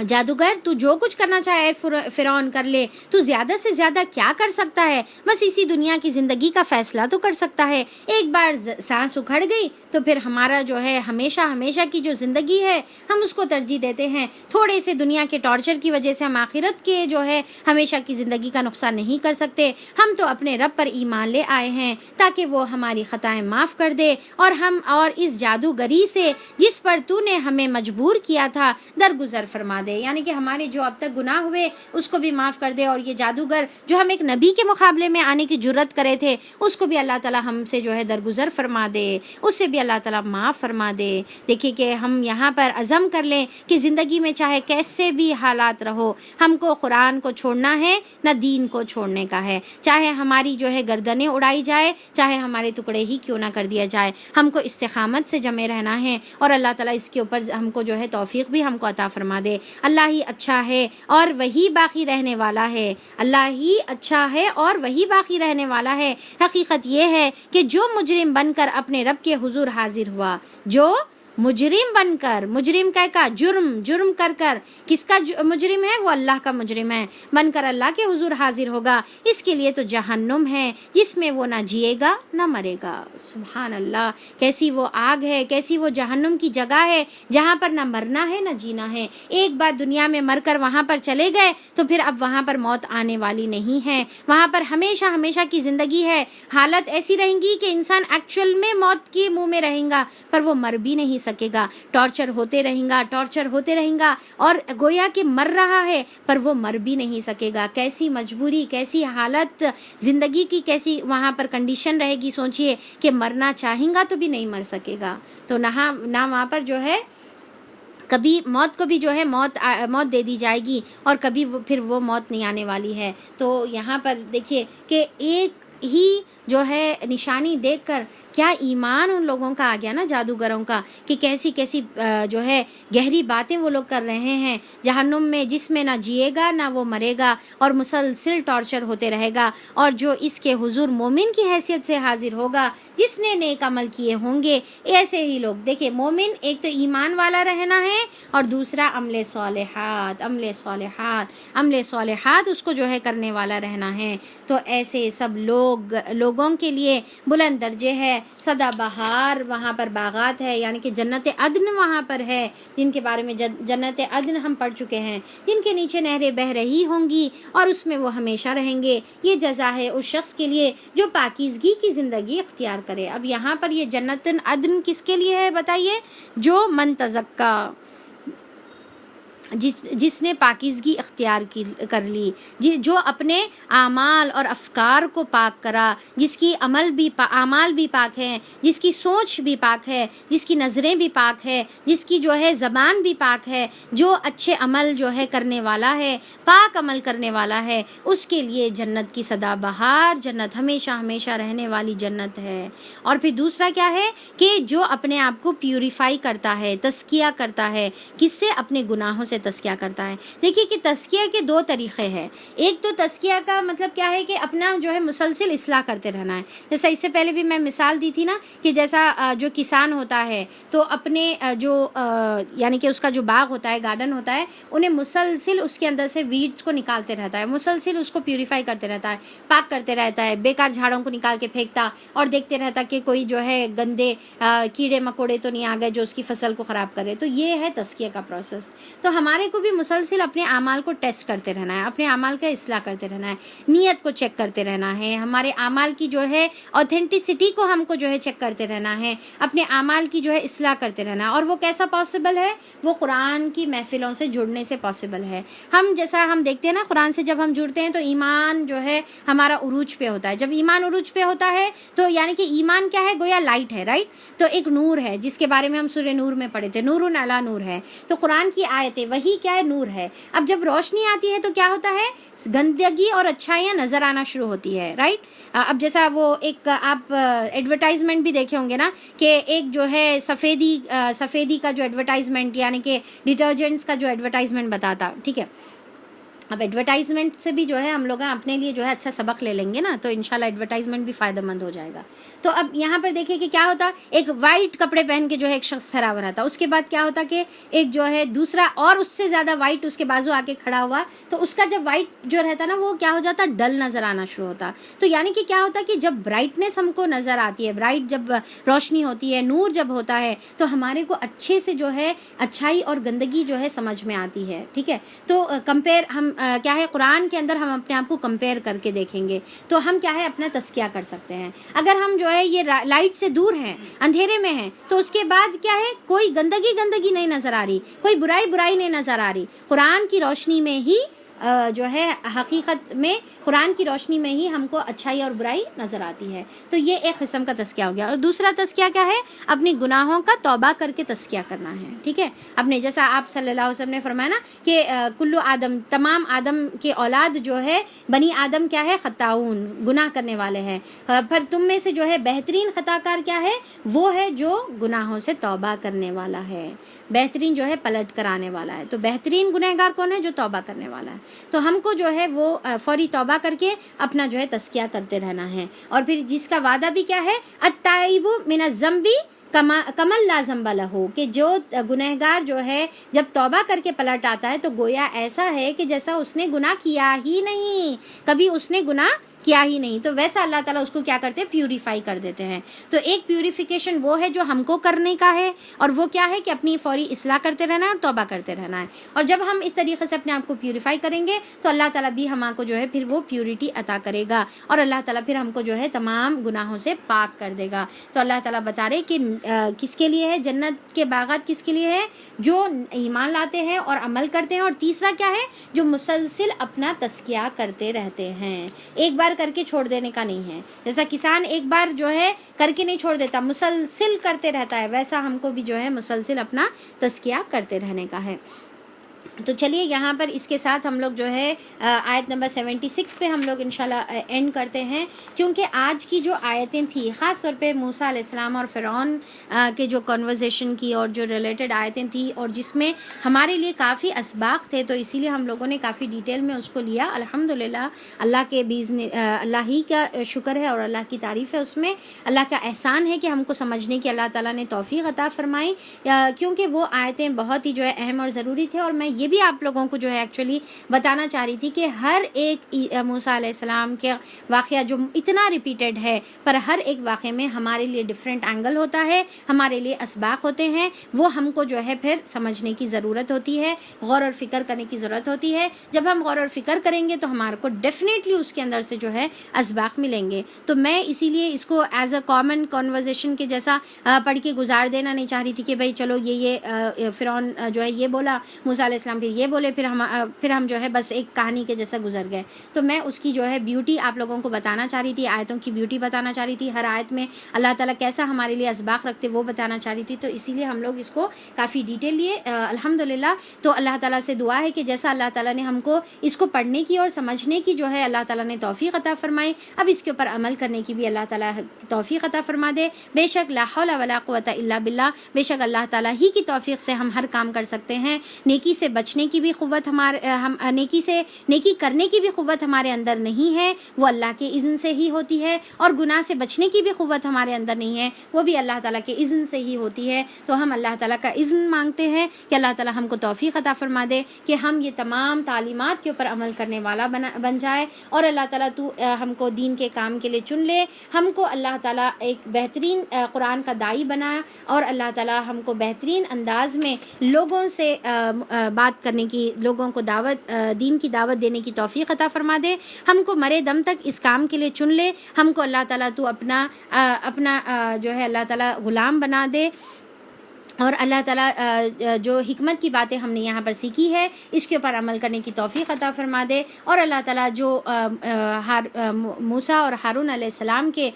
جادوگر، تو جو کچھ کرنا چاہے فرعون کر لے، تو زیادہ سے زیادہ کیا کر سکتا ہے؟ بس اسی دنیا کی زندگی کا فیصلہ تو کر سکتا ہے۔ ایک بار سانس اکھڑ گئی تو پھر ہمارا جو ہے ہمیشہ کی جو زندگی ہے ہم اس کو ترجیح دیتے ہیں۔ تھوڑے سے دنیا کے ٹارچر کی وجہ سے ہم آخرت کے جو ہے ہمیشہ کی زندگی کا نقصان نہیں کر سکتے۔ ہم تو اپنے رب پر ایمان لے آئے ہیں تاکہ وہ ہماری خطائیں معاف کر دے، اور اس جادوگری سے جس پر تو نے ہمیں مجبور کیا تھا درگزر فرما دے، یعنی کہ ہمارے جو اب تک گناہ ہوئے اس کو بھی معاف کر دے، اور یہ جادوگر جو ہم ایک نبی کے مقابلے میں آنے کی جرت کرے تھے اس کو بھی اللہ تعالیٰ ہم سے جو ہے درگزر فرما دے، اس سے بھی اللہ تعالیٰ معاف فرما دے۔ دیکھیے کہ ہم یہاں پر عزم کر لیں کہ زندگی میں چاہے کیسے بھی حالات رہو، ہم کو قرآن کو چھوڑنا ہے نہ دین کو چھوڑنے کا ہے، چاہے ہماری جو ہے گردنیں اڑائی جائے، چاہے ہمارے ٹکڑے ہی کیوں نہ کر دیا جائے، ہم کو استقامت سے جمے رہنا ہے، اور اللہ تعالیٰ اس کے اوپر ہم کو جو ہے توفیق بھی ہم کو عطا فرما دے۔ اللہ ہی اچھا ہے اور وہی باقی رہنے والا ہے، اللہ ہی اچھا ہے اور وہی باقی رہنے والا ہے۔ حقیقت یہ ہے کہ جو مجرم بن کر اپنے رب کے حضور حاضر ہوا، جو مجرم بن کر، مجرم کا جرم کر کس کا مجرم ہے؟ وہ اللہ کا مجرم ہے، بن کر اللہ کے حضور حاضر ہوگا، اس کے لیے تو جہنم ہے جس میں وہ نہ جیے گا نہ مرے گا۔ سبحان اللہ، کیسی وہ آگ ہے، کیسی وہ جہنم کی جگہ ہے جہاں پر نہ مرنا ہے نہ جینا ہے۔ ایک بار دنیا میں مر کر وہاں پر چلے گئے تو پھر اب وہاں پر موت آنے والی نہیں ہے، وہاں پر ہمیشہ کی زندگی ہے۔ حالت ایسی رہیں گی کہ انسان ایکچوئل میں موت کے منہ میں رہیں گا پر وہ مر بھی نہیں سکے گا، ٹارچر ہوتے رہیں گا اور گویا کہ مر رہا ہے پر وہ مر بھی نہیں سکے گا۔ کیسی مجبوری، کیسی حالت زندگی کی، کیسی وہاں پر کنڈیشن رہے گی۔ سوچئے کہ مرنا چاہیں گا تو بھی نہیں مر سکے گا، تو نہ وہاں پر جو ہے کبھی موت کو بھی جو ہے موت دے دی جائے گی، اور کبھی پھر وہ موت نہیں آنے والی ہے۔ تو یہاں پر دیکھیے کہ ایک ہی جو ہے نشانی دیکھ کر کیا ایمان ان لوگوں کا آ گیا نا جادوگروں کا، کہ کیسی کیسی جو ہے گہری باتیں وہ لوگ کر رہے ہیں جہنم میں، جس میں نہ جیے گا نہ وہ مرے گا اور مسلسل ٹارچر ہوتے رہے گا، اور جو اس کے حضور مومن کی حیثیت سے حاضر ہوگا جس نے نیک عمل کیے ہوں گے، ایسے ہی لوگ دیکھیں مومن ایک تو ایمان والا رہنا ہے اور دوسرا عمل صالحات عمل صالحات اس کو جو ہے کرنے والا رہنا ہے. تو ایسے سب لوگوں کے لیے بلند درجے ہے، سدا بہار وہاں پر باغات ہے، یعنی کہ جنت عدن وہاں پر ہے، جن کے بارے میں جنت عدن ہم پڑھ چکے ہیں، جن کے نیچے نہریں بہ رہی ہوں گی اور اس میں وہ ہمیشہ رہیں گے. یہ جزا ہے اس شخص کے لیے جو پاکیزگی کی زندگی اختیار کرے. اب یہاں پر یہ جنت عدن کس کے لیے ہے بتائیے؟ جو من تزکا، جس نے پاکیزگی اختیار کر لی، جو اپنے اعمال اور افکار کو پاک کرا، جس کی اعمال بھی پاک ہیں، جس کی سوچ بھی پاک ہے، جس کی نظریں بھی پاک ہے، جس کی جو ہے زبان بھی پاک ہے، جو اچھے عمل جو ہے کرنے والا ہے، پاک عمل کرنے والا ہے، اس کے لیے جنت کی سدا بہار، جنت ہمیشہ ہمیشہ رہنے والی جنت ہے. اور پھر دوسرا کیا ہے کہ جو اپنے آپ کو پیوریفائی کرتا ہے، تزکیہ کرتا ہے، کس سے؟ اپنے گناہوں سے تزکیہ کرتا ہے. دیکھیے کہ تزکیہ کے دو طریقے ہیں. ایک تو تزکیہ کا مطلب کیا ہے کہ اپنا جو ہے مسلسل اصلاح کرتے رہنا ہے. جیسا اس سے پہلے بھی میں مثال دی تھی نا کہ جیسا جو کسان ہوتا ہے تو اپنے جو یعنی کہ اس کا جو باغ ہوتا ہے، گارڈن ہوتا ہے، انہیں مسلسل اس کے اندر سے ویڈز کو نکالتے رہتا ہے، مسلسل اس کو پیوریفائی کرتے رہتا ہے، پاک کرتے رہتا ہے، بیکار جھاڑوں کو نکال کے پھینکتا اور دیکھتے رہتا کہ کوئی جو ہے گندے کیڑے مکوڑے تو نہیں آ گئے جو اس کی فصل کو خراب کرے. تو یہ ہے تزکیہ کا پروسیس. تو ہمارے کو بھی مسلسل اپنے اعمال کو ٹیسٹ کرتے رہنا ہے، اپنے اعمال کا اصلاح کرتے رہنا ہے، نیت کو چیک کرتے رہنا ہے، ہمارے اعمال کی جو ہے اوتھینٹسٹی کو ہم کو جو ہے چیک کرتے رہنا ہے، اپنے اعمال کی جو ہے اصلاح کرتے رہنا ہے. اور وہ کیسا پاسبل ہے؟ وہ قرآن کی محفلوں سے جڑنے سے پاسبل ہے. جیسا ہم دیکھتے ہیں نا قرآن سے جب ہم جڑتے ہیں تو ایمان جو ہے ہمارا عروج پہ ہوتا ہے. جب ایمان عروج پہ ہوتا ہے تو یعنی کہ ایمان کیا ہے؟ گویا لائٹ ہے، رائٹ؟ تو ایک نور ہے جس کے بارے میں ہم سورہ نور میں پڑھے تھے، نور علی نور ہے. تو قرآن کی آیتیں وہی کیا ہے؟ نور ہے. اب جب روشنی آتی ہے تو کیا ہوتا ہے؟ گندگی اور اچھائیاں نظر آنا شروع ہوتی ہے، رائٹ؟ اب جیسا وہ ایک آپ ایڈورٹائزمنٹ بھی دیکھے ہوں گے نا کہ ایک جو ہے سفیدی کا جو ایڈورٹائزمنٹ، یعنی کہ ڈٹرجنٹس کا جو ایڈورٹائزمنٹ بتاتا، ٹھیک ہے؟ اب ایڈورٹائزمنٹ سے بھی جو ہے ہم لوگ اپنے لیے جو ہے اچھا سبق لے لیں گے نا، تو انشاءاللہ ایڈورٹائزمنٹ بھی فائدہ مند ہو جائے گا. تو اب یہاں پر دیکھیں کہ کیا ہوتا، ایک وائٹ کپڑے پہن کے جو ہے ایک شخص کھڑا ہوا رہتا، اس کے بعد کیا ہوتا کہ ایک جو ہے دوسرا اور اس سے زیادہ وائٹ اس کے بازو آ کے کھڑا ہوا، تو اس کا جب وائٹ جو رہتا نا وہ کیا ہو جاتا؟ ڈل نظر آنا شروع ہوتا. تو یعنی کہ کیا ہوتا کہ جب برائٹنس ہم کو نظر آتی ہے، برائٹ جب روشنی ہوتی ہے، نور جب ہوتا ہے، تو ہمارے کو اچھے سے جو ہے اچھائی اور گندگی جو ہے سمجھ میں آتی ہے، ٹھیک ہے؟ تو کمپیئر ہم کیا ہے قرآن کے اندر ہم اپنے آپ کو کمپیئر کر کے دیکھیں گے تو ہم کیا ہے اپنا تزکیہ کر سکتے ہیں. اگر ہم جو ہے یہ لائٹ سے دور ہیں، اندھیرے میں ہیں، تو اس کے بعد کیا ہے کوئی گندگی نہیں نظر آ رہی، کوئی برائی نہیں نظر آ رہی. قرآن کی روشنی میں ہی جو ہے حقیقت میں قرآن کی روشنی میں ہی ہم کو اچھائی اور برائی نظر آتی ہے. تو یہ ایک قسم کا تزکیہ ہو گیا. اور دوسرا تزکیہ کیا ہے؟ اپنی گناہوں کا توبہ کر کے تزکیہ کرنا ہے، ٹھیک ہے؟ اپنے جیسا آپ صلی اللہ علیہ وسلم نے فرمایا نا کہ کلو آدم، تمام آدم کے اولاد جو ہے بنی آدم کیا ہے؟ خطاؤن، گناہ کرنے والے ہیں. پر تم میں سے جو ہے بہترین خطا کار کیا ہے؟ وہ ہے جو گناہوں سے توبہ کرنے والا ہے، بہترین جو ہے پلٹ کر آنے والا ہے. تو بہترین گنہگار کون ہے؟ جو توبہ کرنے والا ہے. تو ہم کو جو ہے وہ فوری توبہ کر کے اپنا جو ہے تزکیہ کرتے رہنا ہے. اور پھر جس کا وعدہ بھی کیا ہے؟ التائب من الذنب کمل لا ذنب لہ، کہ جو گنہگار جو ہے جب توبہ کر کے پلٹ آتا ہے تو گویا ایسا ہے کہ جیسا اس نے گناہ کیا ہی نہیں، کبھی اس نے گناہ کیا ہی نہیں. تو ویسا اللہ تعالیٰ اس کو کیا کرتے ہیں؟ پیوریفائی کر دیتے ہیں. تو ایک پیوریفیکیشن وہ ہے جو ہم کو کرنے کا ہے، اور وہ کیا ہے کہ اپنی فوری اصلاح کرتے رہنا ہے اور توبہ کرتے رہنا ہے. اور جب ہم اس طریقے سے اپنے آپ کو پیوریفائی کریں گے تو اللہ تعالیٰ بھی ہم کو جو ہے پھر وہ پیوریٹی عطا کرے گا، اور اللہ تعالیٰ پھر ہم کو جو ہے تمام گناہوں سے پاک کر دے گا. تو اللہ تعالیٰ بتا رہے کہ کس کے لیے ہے جنت کے باغات؟ کس کے لیے ہے؟ جو ایمان لاتے ہیں اور عمل کرتے ہیں. اور تیسرا کیا ہے؟ جو مسلسل اپنا تزکیہ کرتے رہتے ہیں، ایک بار کر کے چھوڑ دینے کا نہیں ہے. جیسا کسان ایک بار جو ہے کر کے نہیں چھوڑ دیتا، مسلسل کرتے رہتا ہے، ویسا ہم کو بھی جو ہے مسلسل اپنا تزکیہ کرتے رہنے کا ہے. تو چلیے یہاں پر اس کے ساتھ ہم لوگ جو ہے آیت نمبر 76 پہ ہم لوگ انشاءاللہ اینڈ کرتے ہیں، کیونکہ آج کی جو آیتیں تھیں خاص طور پہ موسیٰ علیہ السلام اور فرعون کے جو کنورزیشن کی اور جو ریلیٹڈ آیتیں تھیں، اور جس میں ہمارے لیے کافی اسباق تھے، تو اسی لیے ہم لوگوں نے کافی ڈیٹیل میں اس کو لیا۔ الحمدللہ اللہ کے اللہ ہی کا شکر ہے اور اللہ کی تعریف ہے، اس میں اللہ کا احسان ہے کہ ہم کو سمجھنے کی اللہ تعالیٰ نے توفیق عطا فرمائی، کیونکہ وہ آیتیں بہت ہی جو ہے اہم اور ضروری تھے۔ اور میں یہ بھی آپ لوگوں کو جو ہے ایکچولی بتانا چاہ رہی تھی کہ ہر ایک موسیٰ علیہ السلام کے واقعہ جو اتنا ریپیٹڈ ہے، پر ہر ایک واقعے میں ہمارے لیے ڈیفرنٹ اینگل ہوتا ہے، ہمارے لیے اسباق ہوتے ہیں، وہ ہم کو جو ہے پھر سمجھنے کی ضرورت ہوتی ہے، غور اور فکر کرنے کی ضرورت ہوتی ہے۔ جب ہم غور اور فکر کریں گے تو ہمارے کو ڈیفینیٹلی اس کے اندر سے جو ہے اسباق ملیں گے۔ تو میں اسی لیے اس کو ایز اے کامن کنورزیشن کے جیسا پڑھ کے گزار دینا نہیں چاہ رہی تھی کہ بھائی چلو یہ فرعون جو ہے یہ بولا، موسیٰ علیہ السلام پھر یہ بولے، پھر ہم جو ہے بس ایک کہانی کے جیسا گزر گئے۔ تو میں اس کی جو ہے بیوٹی آپ لوگوں کو بتانا چاہ رہی تھی، آیتوں کی بیوٹی بتانا چاہ رہی تھی، ہر آیت میں اللہ تعالیٰ کیسا ہمارے لیے اسباق رکھتے وہ بتانا چاہ رہی تھی۔ تو اسی لیے ہم لوگ اس کو کافی ڈیٹیل لیے الحمدللہ۔ تو اللہ تعالیٰ سے دعا ہے کہ جیسا اللہ تعالیٰ نے ہم کو اس کو پڑھنے کی اور سمجھنے کی جو ہے اللہ تعالیٰ نے توفیق عطا فرمائی، اب اس کے اوپر عمل کرنے کی بھی اللہ تعالیٰ توفیق عطا فرما دے۔ بے شک لا حول ولا قوت الا باللہ، بے شک اللہ تعالیٰ ہی کی توفیق سے ہم ہر کام کر سکتے ہیں۔ نیکی سے بچنے کی بھی قوت نیکی کرنے کی بھی قوت ہمارے اندر نہیں ہے، وہ اللہ کے اذن سے ہی ہوتی ہے، اور گناہ سے بچنے کی بھی قوت ہمارے اندر نہیں ہے، وہ بھی اللہ تعالیٰ کے اذن سے ہی ہوتی ہے۔ تو ہم اللہ تعالیٰ کا اذن مانگتے ہیں کہ اللہ تعالیٰ ہم کو توفیق عطا فرما دے کہ ہم یہ تمام تعلیمات کے اوپر عمل کرنے والا بن جائے، اور اللہ تعالیٰ تو ہم کو دین کے کام کے لیے چن لے، ہم کو اللہ تعالیٰ ایک بہترین قرآن کا داعی بنا، اور اللہ تعالیٰ ہم کو بہترین انداز میں لوگوں سے بات کرنے کی، لوگوں کو دین کی دعوت دینے کی توفیق عطا فرما دے، ہم کو مرے دم تک اس کام کے لیے چن لے، ہم کو اللہ تعالیٰ تو اپنا جو ہے اللہ تعالیٰ غلام بنا دے، اور اللہ تعالیٰ جو حکمت کی باتیں ہم نے یہاں پر سیکھی ہے اس کے اوپر عمل کرنے کی توفیق عطا فرما دے، اور اللہ تعالیٰ جو موسیٰ اور ہارون علیہ السلام کے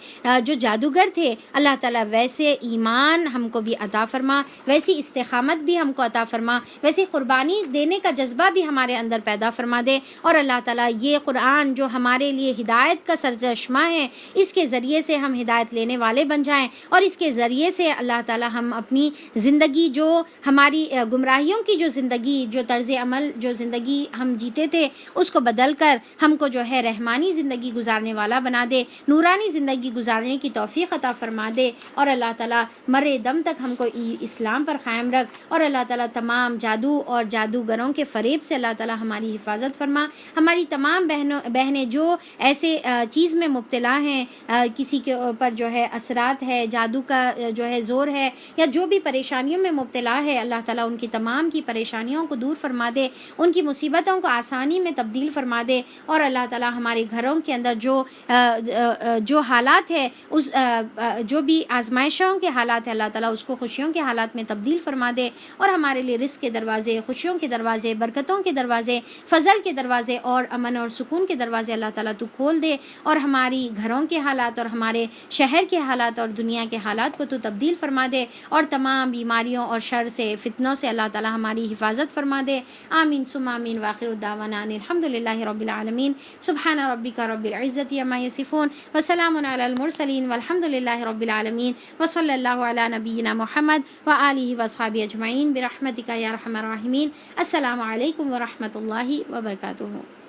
جو جادوگر تھے، اللہ تعالیٰ ویسے ایمان ہم کو بھی عطا فرما، ویسی استقامت بھی ہم کو عطا فرما، ویسی قربانی دینے کا جذبہ بھی ہمارے اندر پیدا فرما دے، اور اللہ تعالیٰ یہ قرآن جو ہمارے لیے ہدایت کا سرچشمہ ہے، اس کے ذریعے سے ہم ہدایت لینے والے بن جائیں، اور اس کے ذریعے سے اللہ تعالیٰ ہم اپنی زندگی جو ہماری گمراہیوں کی جو زندگی، جو طرز عمل، جو زندگی ہم جیتے تھے، اس کو بدل کر ہم کو جو ہے رحمانی زندگی گزارنے والا بنا دے، نورانی زندگی گزارنے کی توفیق عطا فرما دے، اور اللہ تعالیٰ مرے دم تک ہم کو اسلام پر قائم رکھ، اور اللہ تعالیٰ تمام جادو اور جادوگروں کے فریب سے اللہ تعالیٰ ہماری حفاظت فرما، ہماری تمام بہنیں جو ایسے چیز میں مبتلا ہیں، کسی کے اوپر جو ہے اثرات ہے، جادو کا جو ہے زور ہے، یا جو بھی پریشانیوں میں مبتلا ہے، اللہ تعالیٰ ان کی تمام کی پریشانیوں کو دور فرما دے، ان کی مصیبتوں کو آسانی میں تبدیل فرما دے، اور اللہ تعالیٰ ہمارے گھروں کے اندر جو حالات ہے، اس جو بھی آزمائشوں کے حالات ہے، اللہ تعالیٰ اس کو خوشیوں کے حالات میں تبدیل فرما دے، اور ہمارے لیے رزق کے دروازے، خوشیوں کے دروازے، برکتوں کے دروازے، فضل کے دروازے، اور امن اور سکون کے دروازے اللہ تعالیٰ تو کھول دے، اور ہماری گھروں کے حالات اور ہمارے شہر کے حالات اور دنیا کے حالات کو تو تبدیل فرما دے، اور تمام بیماریوں اور شر سے، فتنوں سے اللہ تعالیٰ ہماری حفاظت فرما دے۔ آمین ثم آمین، وآخر دعوانا الحمد للہ رب العالمین، سبحان ربک رب العزت عما یصفون، وسلام علی المرسلین، والحمد للہ رب العالمین، وصلی اللہ علی نبینا محمد وآلہ وصحبہ اجمعین برحمتک یا ارحم الراحمین۔ السلام علیکم ورحمۃ اللہ وبرکاتہ۔